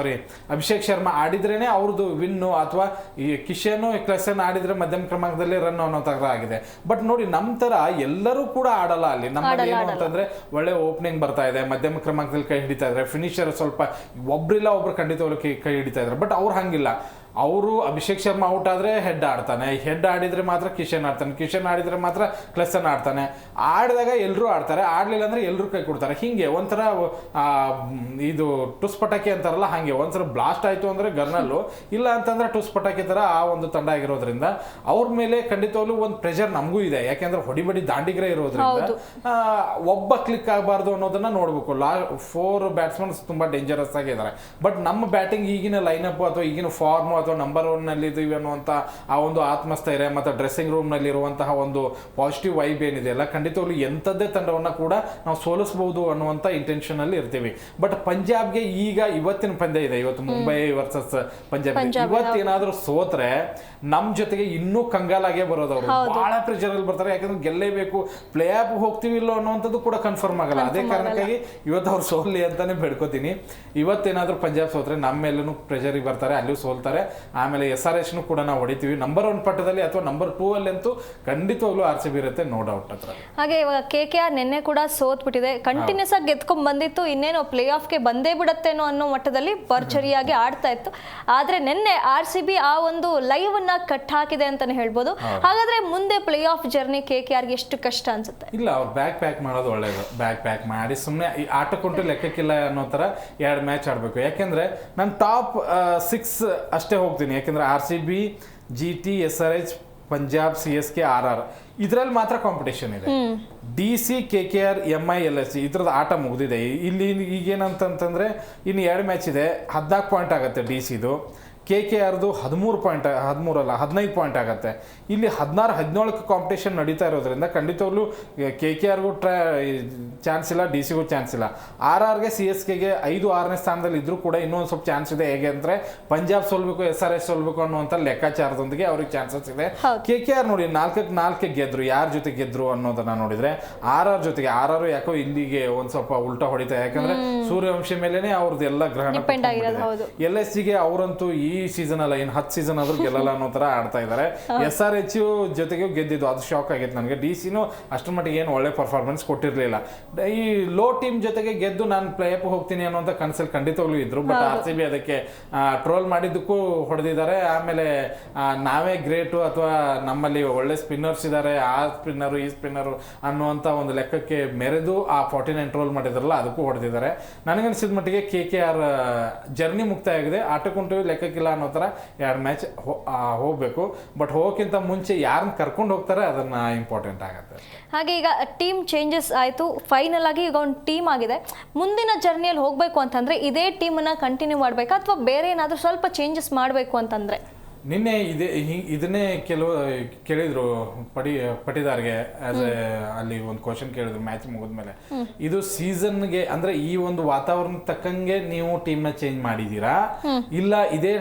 [SPEAKER 4] ಅಭಿಷೇಕ್ ಶರ್ಮಾ ಆಡಿದ್ರೇನೆ ಅವ್ರದ್ದು ವಿನ್ನು, ಅಥವಾ ಈ ಕಿಶನ್ ಕ್ಲಸನ್ ಆಡಿದ್ರೆ ಮಧ್ಯಮ ಕ್ರಮಾಂಕದಲ್ಲಿ ರನ್ ಅನ್ನೋ ತರ ಆಗಿದೆ. ಬಟ್ ನೋಡಿ ನಮ್ ತರ ಎಲ್ಲರೂ ಕೂಡ ಆಡಲ್ಲ ಅಲ್ಲಿ. ನಮ್ಮಲ್ಲಿ ಏನು ಅಂತಂದ್ರೆ ಒಳ್ಳೆ ಓಪನಿಂಗ್ ಬರ್ತಾ ಇದೆ, ಮಧ್ಯಮ ಕ್ರಮಾಂಕದಲ್ಲಿ ಕೈ ಹಿಡಿತಾ ಇದ್ರೆ, ಫಿನಿಶರ್ ಸ್ವಲ್ಪ ಒಬ್ರಿಲ್ಲ ಒಬ್ರು ಖಂಡಿತವಾಗ್ಲೂ ಕೈ ಹಿಡಿತಾ ಇದ್ದಾರೆ. ಬಟ್ ಅವ್ರು ಹಂಗಿಲ್ಲ. ಅವರು ಅಭಿಷೇಕ್ ಶರ್ಮಾ ಔಟ್ ಆದ್ರೆ ಹೆಡ್ ಆಡ್ತಾನೆ, ಹೆಡ್ ಆಡಿದ್ರೆ ಮಾತ್ರ ಕಿಶನ್ ಆಡ್ತಾನೆ, ಕಿಶನ್ ಆಡಿದ್ರೆ ಮಾತ್ರ ಕ್ಲಸನ್ ಆಡ್ತಾನೆ. ಆಡಿದಾಗ ಎಲ್ಲರೂ ಆಡ್ತಾರೆ, ಆಡ್ಲಿಲ್ಲ ಅಂದ್ರೆ ಎಲ್ಲರೂ ಕೈ ಕೊಡ್ತಾರೆ. ಹಿಂಗೆ ಒಂಥರ ಇದು ಟುಸ್ ಪಟಾಕಿ ಅಂತಾರಲ್ಲ, ಹಾಗೆ ಒಂದ್ಸಲ ಬ್ಲಾಸ್ಟ್ ಆಯ್ತು ಅಂದ್ರೆ ಗರ್ನಲ್ಲು, ಇಲ್ಲ ಅಂತಂದ್ರೆ ಟುಸ್ ಪಟಾಕಿ ತರ ಆ ಒಂದು ತಂಡ ಆಗಿರೋದ್ರಿಂದ ಅವ್ರ ಮೇಲೆ ಖಂಡಿತವಾಗ್ಲೂ ಒಂದು ಪ್ರೆಷರ್ ನಮಗೂ ಇದೆ. ಯಾಕೆಂದ್ರೆ ಹೊಡಿಬಡಿ ದಾಂಡಿಗ್ರೆ ಇರೋದ್ರಿಂದ ಒಬ್ಬ ಕ್ಲಿಕ್ ಆಗಬಾರ್ದು ಅನ್ನೋದನ್ನ ನೋಡ್ಬೇಕು. 4 ಬ್ಯಾಟ್ಸ್ಮನ್ಸ್ ತುಂಬಾ ಡೇಂಜರಸ್ ಆಗಿದ್ದಾರೆ. ಬಟ್ ನಮ್ಮ ಬ್ಯಾಟಿಂಗ್ ಈಗಿನ ಲೈನಪ್ ಅಥವಾ ಈಗಿನ ಫಾರ್ಮ್ ಅಥವಾ ನಂಬರ್ 1 ನಲ್ಲಿ ಇದೀವಿ ಅನ್ನುವಂತ ಆ ಒಂದು ಆತ್ಮಸ್ಥೈರ್ಯ ಮತ್ತೆ ಡ್ರೆಸ್ಸಿಂಗ್ ರೂಮ್ ನಲ್ಲಿ ಇರುವಂತಹ ಒಂದು ಪಾಸಿಟಿವ್ ವೈಬ್ ಏನಿದೆಯಲ್ಲ, ಖಂಡಿತವಾಗ್ಲೂ ಎಂಥದ್ದೇ ತಂಡವನ್ನ ಕೂಡ ನಾವು ಸೋಲಿಸಬಹುದು ಅನ್ನುವಂತ ಇಂಟೆನ್ಷನ್ ಅಲ್ಲಿ ಇರ್ತೀವಿ. ಬಟ್ ಪಂಜಾಬ್ಗೆ ಈಗ ಇವತ್ತಿನ ಪಂದ್ಯ ಇದೆ, ಇವತ್ತು ಮುಂಬೈ ವರ್ಸಸ್ ಪಂಜಾಬ್. ಇವತ್ತೇನಾದ್ರೂ ಸೋತ್ರೆ ನಮ್ ಜೊತೆಗೆ ಇನ್ನೂ ಕಂಗಾಲಾಗೆ ಬರೋದು. ಅವರು ಬಹಳ ಪ್ರೆಷರ್ ಅಲ್ಲಿ ಬರ್ತಾರೆ. ಯಾಕಂದ್ರೆ ಗೆಲ್ಲೇಬೇಕು, ಪ್ಲೇ ಆಫ್ ಹೋಗ್ತೀವಿ ಇಲ್ಲೋ ಅನ್ನುವಂಥದ್ದು ಕೂಡ ಕನ್ಫರ್ಮ್ ಆಗಲ್ಲ. ಅದೇ ಕಾರಣಕ್ಕಾಗಿ ಇವತ್ತು ಅವ್ರು ಸೋಲಿ ಅಂತಾನೆ ಬೇಡ್ಕೋತೀನಿ. ಇವತ್ತೇನಾದ್ರೂ ಪಂಜಾಬ್ ಸೋತ್ರೆ ನಮ್ಮ ಮೇಲೂ ಪ್ರೆಷರ್ ಬರ್ತಾರೆ, ಅಲ್ಲಿಯೂ ಸೋಲ್ತಾರೆ. ಆಮೇಲೆ SRH ಕೂಡ ನಾವು ಹೊಡಿತೀವಿ. ನಂಬರ್ 1 ಪಟ್ಟದಲ್ಲಿ ಅಥವಾ ನಂಬರ್ 2 ಅಲ್ಲಿ ಅಂತೂ ಖಂಡಿತವಾಗ್ಲೂ RCB ಇರುತ್ತೆ, ನೋ ಡೌಟ್ ಹತ್ರ.
[SPEAKER 3] ಹಾಗೆ ಇವಾಗ KKR ನಿನ್ನೆ ಕೂಡ ಸೋತ್ ಬಿಟ್ಟಿದೆ, ಕಂಟಿನ್ಯೂಸ್ ಆಗಿ ಗೆದ್ಕೊಂಡ್ ಬಂದಿತ್ತು. ಇನ್ನೇನು ಪ್ಲೇ ಆಫ್ಗೆ ಬಂದೇ ಬಿಡತ್ತೇನೋ ಅನ್ನೋ ಮಟ್ಟದಲ್ಲಿ ಭರ್ಜರಿಯಾಗಿ ಆಡ್ತಾ ಇತ್ತು. ಆದ್ರೆ ನಿನ್ನೆ RCB ಆ ಒಂದು ಲೈವ್ ಅನ್ನ ಕಟ್ ಹಾಕಿದೆ ಅಂತಾನೆ ಹೇಳ್ಬೋದು. ಹಾಗಾದ್ರೆ ಮುಂದೆ ಪ್ಲೇ ಆಫ್ ಜರ್ನಿ KKRಗೆ ಎಷ್ಟು ಕಷ್ಟ ಅನ್ಸುತ್ತೆ?
[SPEAKER 4] ಇಲ್ಲ, ಅವ್ರು ಪ್ಯಾಕ್ ಮಾಡೋದು ಒಳ್ಳೇದು. ಪ್ಯಾಕ್ ಮಾಡಿ ಸುಮ್ಮನೆ ಆಟಕ್ಕುಂಟು ಲೆಕ್ಕಕ್ಕಿಲ್ಲ ಅನ್ನೋ ತರ 2 ಮ್ಯಾಚ್ ಆಡ್ಬೇಕು. ಯಾಕೆಂದ್ರೆ ನಾನು ಟಾಪ್ 6 ಅಷ್ಟೇ ಹೋಗ್ತೀನಿ. ಯಾಕೆಂದ್ರೆ RCB, GT, SRH, Punjab, CSK, RR ಇದ್ರಲ್ಲಿ ಮಾತ್ರ ಕಾಂಪಿಟೇಷನ್ ಇದೆ. DC, KKR, MI, LSG ಇದ್ರದ್ದು ಆಟ ಮುಗಿದಿದೆ. ಇಲ್ಲಿ ಈಗೇನಂತಂದ್ರೆ ಇನ್ನು 2 ಮ್ಯಾಚ್ ಇದೆ. 14 ಪಾಯಿಂಟ್ ಆಗುತ್ತೆ DCದು. KKRದು 15 ಪಾಯಿಂಟ್ ಆಗುತ್ತೆ. ಇಲ್ಲಿ 16-17 ಕಾಂಪಿಟೇಷನ್ ನಡೀತಾ ಇರೋದ್ರಿಂದ ಖಂಡಿತವಾಗ್ಲೂ KKRಗೂ ಚಾನ್ಸ್ ಇಲ್ಲ, DCಗೂ ಚಾನ್ಸ್ ಇಲ್ಲ. RRಗೆ CSKಗೆ 5-6ನೇ ಸ್ಥಾನದಲ್ಲಿ ಇದ್ರೂ ಕೂಡ ಇನ್ನೊಂದು ಸ್ವಲ್ಪ ಚಾನ್ಸ್ ಇದೆ. ಹೇಗೆ ಅಂದ್ರೆ ಪಂಜಾಬ್ ಸೋಲ್ಬೇಕು, SRH ಸೋಲ್ಬೇಕು ಅನ್ನುವಂಥ ಲೆಕ್ಕಾಚಾರದೊಂದಿಗೆ ಅವ್ರಿಗೆ ಚಾನ್ಸಸ್ ಇದೆ. KKR ನೋಡಿ 4-4 ಗೆದ್ರು. ಯಾರ ಜೊತೆ ಗೆದ್ರು ಅನ್ನೋದನ್ನ ನೋಡಿದ್ರೆ RR ಜೊತೆಗೆ. RR ಯಾಕೋ ಇಲ್ಲಿಗೆ ಒಂದ್ ಸ್ವಲ್ಪ ಉಲ್ಟಾ ಹೊಡಿತಾ, ಯಾಕಂದ್ರೆ ಸೂರ್ಯವಂಶಿ ಮೇಲೆನೆ ಅವ್ರದ್ದು ಎಲ್ಲ ಗ್ರಹಣ. LSGಗೆ ಅವರಂತೂ ಈ ಸೀಸನ್ ಅಲ್ಲ ಇನ್ನು 10 ಸೀಸನ್ ಆದ್ರೂ ಗೆಲ್ಲಲ್ಲ ಅನ್ನೋ ತರ ಆಡ್ತಾ ಇದ್ದಾರೆ. SRH ಜೊತೆಗೆ ಗೆದ್ದಿದ್ದು ಅದು ಶಾಕ್ ಆಗಿತ್ತು ನನಗೆ. DC ಅಷ್ಟರ ಮಟ್ಟಿಗೆ ಏನು ಒಳ್ಳೆ ಪರ್ಫಾರ್ಮೆನ್ಸ್ ಕೊಟ್ಟಿರಲಿಲ್ಲ. ಈ ಲೋ ಟೀಮ್ ಜೊತೆಗೆ ಗೆದ್ದು ನಾನು ಪ್ಲೇ ಆಫ್ ಹೋಗ್ತೀನಿ ಅನ್ನೋಂಥ ಕನಸಲ್ಲಿ ಖಂಡಿತವಾಗ್ಲೂ ಇದ್ರು. ಬಟ್ RCB ಅದಕ್ಕೆ ಟ್ರೋಲ್ ಮಾಡಿದ್ದಕ್ಕೂ ಹೊಡೆದಿದ್ದಾರೆ. ಆಮೇಲೆ ನಾವೇ ಗ್ರೇಟು ಅಥವಾ ನಮ್ಮಲ್ಲಿ ಒಳ್ಳೆ ಸ್ಪಿನ್ನರ್ಸ್ ಇದ್ದಾರೆ, ಆ ಸ್ಪಿನ್ನರು ಈ ಸ್ಪಿನ್ನರು ಅನ್ನುವಂಥ ಒಂದು ಲೆಕ್ಕಕ್ಕೆ ಮೆರೆದು ಆ 49 ಟ್ರೋಲ್ ಮಾಡಿದಾರಲ್ಲ ಅದಕ್ಕೂ ಹೊಡೆದಿದ್ದಾರೆ. ನನಗನ್ಸಿದ ಮಟ್ಟಿಗೆ KKR ಜರ್ನಿ ಮುಕ್ತಾಯ ಆಗಿದೆ. ಆಟಕ್ಕುಂಟು ಲೆಕ್ಕಕ್ಕಿಲ್ಲ ಅನ್ನೋ ಥರ 2 ಮ್ಯಾಚ್ ಹೋಗಬೇಕು. ಬಟ್ ಹೋಗೋಕ್ಕಿಂತ ಮುಂಚೆ ಯಾರನ್ನ ಕರ್ಕೊಂಡು ಹೋಗ್ತಾರೆ ಅದನ್ನ ಇಂಪಾರ್ಟೆಂಟ್ ಆಗುತ್ತೆ.
[SPEAKER 3] ಹಾಗೆ ಈಗ ಟೀಮ್ ಚೇಂಜಸ್ ಆಯಿತು, ಫೈನಲ್ ಆಗಿ ಈಗ ಒಂದು ಟೀಮ್ ಆಗಿದೆ. ಮುಂದಿನ ಜರ್ನಿಯಲ್ಲಿ ಹೋಗಬೇಕು ಅಂತಂದರೆ ಇದೇ ಟೀಮನ್ನು ಕಂಟಿನ್ಯೂ ಮಾಡಬೇಕಾ ಅಥವಾ ಬೇರೆ ಏನಾದರೂ ಸ್ವಲ್ಪ ಚೇಂಜಸ್ ಮಾಡಬೇಕು ಅಂತಂದರೆ?
[SPEAKER 4] ನಿನ್ನೆ ಇದನ್ನೇ ಕೇಳಿದ್ರು ಪಟಿದಾರ್ಗೆ ಅಲ್ಲಿ ಒಂದು ಕ್ವಶನ್ ಕೇಳಿದ್ರು ಮ್ಯಾಚ್ ಮುಗಿದ್ಮೇಲೆ, ಇದು ಸೀಸನ್ಗೆ ಅಂದ್ರೆ ಈ ಒಂದು ವಾತಾವರಣ ತಕ್ಕಂಗೆ ನೀವು ಟೀಮ್ನ ಚೇಂಜ್ ಮಾಡಿದೀರಾ ಇಲ್ಲ ಇದೇ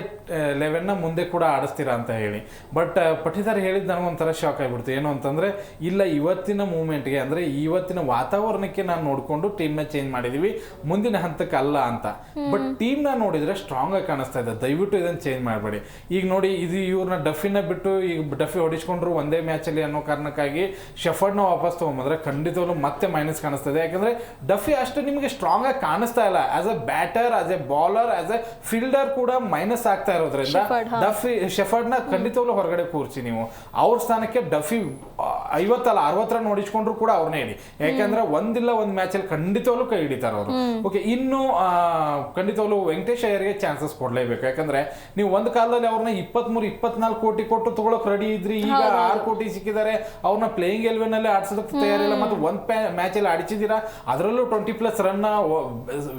[SPEAKER 4] 11ನ ಮುಂದೆ ಕೂಡ ಆಡಿಸ್ತೀರಾ ಅಂತ ಹೇಳಿ. ಬಟ್ ಪಟಿದಾರ್ ಹೇಳಿದ್ ನನಗೊಂಥರ ಶಾಕ್ ಆಗಿಬಿಡ್ತು. ಏನು ಅಂತಂದ್ರೆ ಇಲ್ಲ ಇವತ್ತಿನ ಮೂವ್ಮೆಂಟ್ಗೆ ಅಂದ್ರೆ ಇವತ್ತಿನ ವಾತಾವರಣಕ್ಕೆ ನಾನು ನೋಡ್ಕೊಂಡು ಟೀಮ್ನ ಚೇಂಜ್ ಮಾಡಿದೀವಿ, ಮುಂದಿನ ಹಂತಕ್ಕೆ ಅಲ್ಲ ಅಂತ. ಬಟ್ ಟೀಮ್ನ ನೋಡಿದ್ರೆ ಸ್ಟ್ರಾಂಗ್ ಆಗಿ ಕಾಣಿಸ್ತಾ ಇದೆ, ದಯವಿಟ್ಟು ಇದನ್ನ ಚೇಂಜ್ ಮಾಡಬೇಡಿ. ಈಗ ನೋಡಿ ಇದು ಇವ್ರನ್ನ ಡಫಿನ ಬಿಟ್ಟು ಈಗ ಡಫಿ ಹೊಡಿಸ್ಕೊಂಡ್ರು ಒಂದೇ ಮ್ಯಾಚಲ್ಲಿ ಅನ್ನೋ ಕಾರಣಕ್ಕಾಗಿ ಶೆಫರ್ಡ್ನ ವಾಪಸ್ ತೊಗೊಂಬಂದ್ರೆ ಖಂಡಿತವಾಗ್ಲೂ ಮತ್ತೆ ಮೈನಸ್ ಕಾಣಿಸ್ತದೆ. ಯಾಕಂದ್ರೆ ಡಫಿ ಅಷ್ಟು ನಿಮಗೆ ಸ್ಟ್ರಾಂಗ್ ಆಗಿ ಕಾಣಿಸ್ತಾ ಇಲ್ಲ. As A batter, as A bowler, as A fielder ಕೂಡ ಮೈನಸ್ ಆಗ್ತಾ ಇರೋದ್ರಿಂದ ಡಫಿ ಶೆಫರ್ಡ್ನ ಖಂಡಿತವಾಗ್ಲೂ ಹೊರಗಡೆ ಕೂರ್ಸಿ. ನೀವು ಅವ್ರ ಸ್ಥಾನಕ್ಕೆ ಡಫಿ 50 ಅಲ್ಲ 60 ರನ್ ಹೊಡಿಸ್ಕೊಂಡ್ರು ಕೂಡ ಅವ್ರನ್ನೇ ಹಿಡಿ. ಯಾಕಂದ್ರೆ ಒಂದಿಲ್ಲ ಒಂದು ಮ್ಯಾಚಲ್ಲಿ ಖಂಡಿತವಾಗ್ಲೂ ಕೈ ಹಿಡಿತಾರೆ ಅವರು. ಓಕೆ, ಇನ್ನು ಖಂಡಿತವಾಗ್ಲೂ ವೆಂಕಟೇಶ್ ಅಯ್ಯರ್ಗೆ ಚಾನ್ಸಸ್ ಕೊಡ್ಲೇಬೇಕು. ಯಾಕಂದ್ರೆ ನೀವು ಒಂದು ಕಾಲದಲ್ಲಿ ಅವ್ರನ್ನ 23-24 ಕೋಟಿ ಕೊಟ್ಟು ತಗೊಳಕ್ ರೆಡಿ ಇದ್ರಿ. ಈಗ 6 ಕೋಟಿ ಸಿಕ್ಕಿದ್ದಾರೆ. ಅವ್ರನ್ನ ಪ್ಲೇಯಿಂಗ್ 11 ನಲ್ಲಿ ಆಡ್ಸೋದಕ್ಕೆ ತಯಾರಿಲ್ಲ. ಮತ್ತೆ ಒಂದ್ ಮ್ಯಾಚ್ ಅಲ್ಲಿ ಆಡಿಸಿದೀರಾ, ಅದರಲ್ಲೂ 20+ ರನ್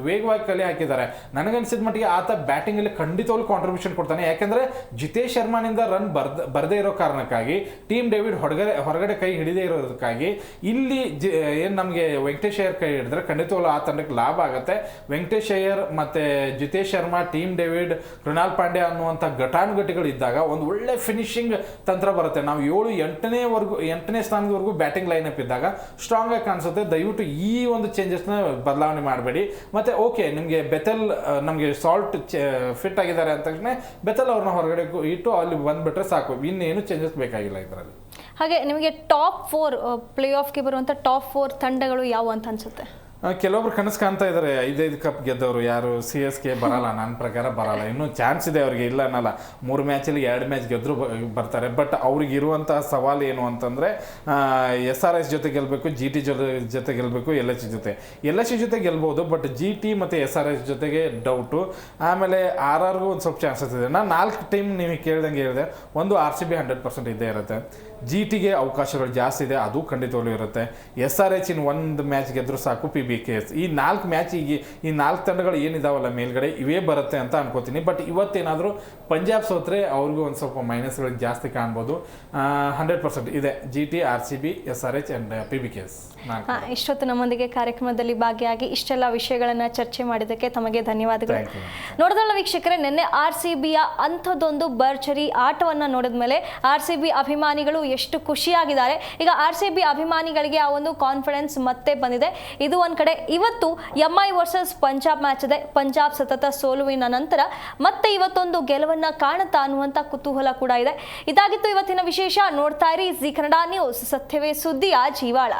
[SPEAKER 4] ವೇಗವಾಗಿ ಕಲೆ ಹಾಕಿದ್ದಾರೆ. ನನಗನ್ಸಿದ ಮಟ್ಟಿಗೆ ಆತ ಬ್ಯಾಟಿಂಗ್ ಅಲ್ಲಿ ಖಂಡಿತವಾಗ್ಲೂ ಕಾಂಟ್ರಿಬ್ಯೂಷನ್ ಕೊಡ್ತಾನೆ. ಯಾಕಂದ್ರೆ ಜಿತೇಶ್ ಶರ್ಮಾನಿಂದ ರನ್ ಬರ್ದೇ ಇರೋ ಕಾರಣಕ್ಕಾಗಿ, ಟೀಮ್ ಡೇವಿಡ್ ಹೊರಗಡೆ ಕೈ ಹಿಡಿದೇ ಇರೋದಕ್ಕಾಗಿ ಇಲ್ಲಿ ಏನ್ ನಮ್ಗೆ ವೆಂಕಟೇಶ್ ಅಯ್ಯರ್ ಕೈ ಹಿಡಿದ್ರೆ ಖಂಡಿತವಾಗ್ಲೂ ಆ ತಂಡಕ್ಕೆ ಲಾಭ ಆಗುತ್ತೆ. ವೆಂಕಟೇಶ್ ಅಯ್ಯರ್ ಮತ್ತೆ ಜಿತೇಶ್ ಶರ್ಮಾ, ಟೀಮ್ ಡೇವಿಡ್, ಕೃಣಾಲ್ ಪಾಂಡ್ಯ ಅನ್ನುವಂಥ ಘಟಾನುಘಟಿಗಳು ಇದ್ದಾಗ ಒಂದು ಒಳ್ಳೆ ಫಿನಿಶಿಂಗ್ ತಂತ್ರ ಬರುತ್ತೆ. ನಾವು 8ನೇ ಸ್ಥಾನದವರೆಗೂ ಬ್ಯಾಟಿಂಗ್ ಲೈನ್ ಅಪ್ ಇದ್ದಾಗ ಸ್ಟ್ರಾಂಗ್ ಆಗಿ ಕಾಣಿಸುತ್ತೆ. ದಯವಿಟ್ಟು ಈ ಒಂದು ಚೇಂಜಸ್ನ ಬದಲಾವಣೆ ಮಾಡಬೇಡಿ. ಮತ್ತೆ ಓಕೆ, ನಿಮಗೆ ಬೆತೆಲ್ ನಮಗೆ ಸಾಲ್ಟ್ ಫಿಟ್ ಆಗಿದ್ದಾರೆ ಅಂತ ತಕ್ಷಣ ಬೆತೆಲ್ ಅವ್ರನ್ನ ಹೊರಗಡೆ ಇಟ್ಟು ಅಲ್ಲಿ ಬಂದ್ಬಿಟ್ರೆ ಸಾಕು, ಇನ್ನೇನು ಚೇಂಜಸ್ ಬೇಕಾಗಿಲ್ಲ ಇದರಲ್ಲಿ.
[SPEAKER 3] ಹಾಗೆ ನಿಮಗೆ ಟಾಪ್ 4 ಪ್ಲೇ ಆಫ್ಗೆ ಬರುವಂಥ ಟಾಪ್ 4 ತಂಡಗಳು ಯಾವ ಅಂತ ಅನ್ಸುತ್ತೆ?
[SPEAKER 4] ಕೆಲವೊಬ್ರು ಕನಸು ಕಾಣ್ತಾ ಇದ್ದಾರೆ 5 ಕಪ್ ಗೆದ್ದವರು. ಯಾರು CSK ಬರಲ್ಲ, ನನ್ನ ಪ್ರಕಾರ ಬರಲ್ಲ. ಇನ್ನೂ ಚಾನ್ಸ್ ಇದೆ ಅವ್ರಿಗೆ, ಇಲ್ಲ ಅನ್ನಲ್ಲ. 3 ಮ್ಯಾಚಲ್ಲಿ 2 ಮ್ಯಾಚ್ ಗೆದ್ರು ಬರ್ತಾರೆ. ಬಟ್ ಅವ್ರಿಗೆ ಇರುವಂತಹ ಸವಾಲು ಏನು ಅಂತಂದ್ರೆ SRH ಜೊತೆ ಗೆಲ್ಲಬೇಕು, GT ಜೊತೆ ಗೆಲ್ಲಬೇಕು, LHC ಜೊತೆ ಗೆಲ್ಬಹುದು. ಬಟ್ GT ಮತ್ತು SRH ಜೊತೆಗೆ ಡೌಟು. ಆಮೇಲೆ RRಗೂ ಒಂದು ಸ್ವಲ್ಪ ಚಾನ್ಸಸ್ ಇದೆ. ನಾನು 4 ಟೀಮ್ ನಿಮಗೆ ಕೇಳ್ದಂಗೆ ಹೇಳಿದೆ. ಒಂದು RCB 100% ಇದ್ದೇ ಇರುತ್ತೆ. GTಗೆ ಅವಕಾಶಗಳು ಜಾಸ್ತಿ ಇದೆ, ಅದು ಖಂಡಿತವಾಗ್ಲೂ ಇರುತ್ತೆ. SRH ಇನ್ 1 ಮ್ಯಾಚ್ ಗೆದ್ರು ಸಾಕು. PBKS ಈ 4 ಮ್ಯಾಚ್ ಈ 4 ತಂಡಗಳು ಏನಿದಾವಲ್ಲ ಮೇಲ್ಗಡೆ ಇವೇ ಬರುತ್ತೆ ಅಂತ ಅನ್ಕೋತೀನಿ. ಬಟ್ ಇವತ್ತೇನಾದರೂ ಪಂಜಾಬ್ ಸೋತ್ರೆ ಅವ್ರಿಗೂ ಒಂದು ಸ್ವಲ್ಪ ಮೈನಸ್ಗಳು ಜಾಸ್ತಿ ಕಾಣ್ಬೋದು. 100% ಇದೆ GT, RCB, SRH and PBKS.
[SPEAKER 3] ಇಷ್ಟೊತ್ತು ನಮ್ಮೊಂದಿಗೆ ಕಾರ್ಯಕ್ರಮದಲ್ಲಿ ಭಾಗಿಯಾಗಿ ಇಷ್ಟೆಲ್ಲ ವಿಷಯಗಳನ್ನು ಚರ್ಚೆ ಮಾಡಿದ್ದಕ್ಕೆ ತಮಗೆ ಧನ್ಯವಾದಗಳು. ನೋಡಿದಲ್ಲ ವೀಕ್ಷಕರೇ, ನಿನ್ನೆ RCBಯ ಅಂಥದ್ದೊಂದು ಭರ್ಜರಿ ಆಟವನ್ನು ನೋಡಿದ ಮೇಲೆ RCB ಅಭಿಮಾನಿಗಳು ಎಷ್ಟು ಖುಷಿಯಾಗಿದ್ದಾರೆ. ಈಗ RCB ಅಭಿಮಾನಿಗಳಿಗೆ ಆ ಒಂದು ಕಾನ್ಫಿಡೆನ್ಸ್ ಮತ್ತೆ ಬಂದಿದೆ. ಇದು ಒಂದು ಕಡೆ. ಇವತ್ತು MI ವರ್ಸಸ್ ಪಂಜಾಬ್ ಮ್ಯಾಚ್ ಇದೆ. ಪಂಜಾಬ್ ಸತತ ಸೋಲುವಿನ ನಂತರ ಮತ್ತೆ ಇವತ್ತೊಂದು ಗೆಲುವನ್ನ ಕಾಣುತ್ತಾ ಅನ್ನುವಂಥ ಕುತೂಹಲ ಕೂಡ ಇದೆ. ಇದಾಗಿತ್ತು ಇವತ್ತಿನ ವಿಶೇಷ. ನೋಡ್ತಾ ಇರಿ ಜಿ ಕನ್ನಡ ನ್ಯೂಸ್, ಸತ್ಯವೇ ಸುದ್ದಿಯ ಜೀವಾಳ.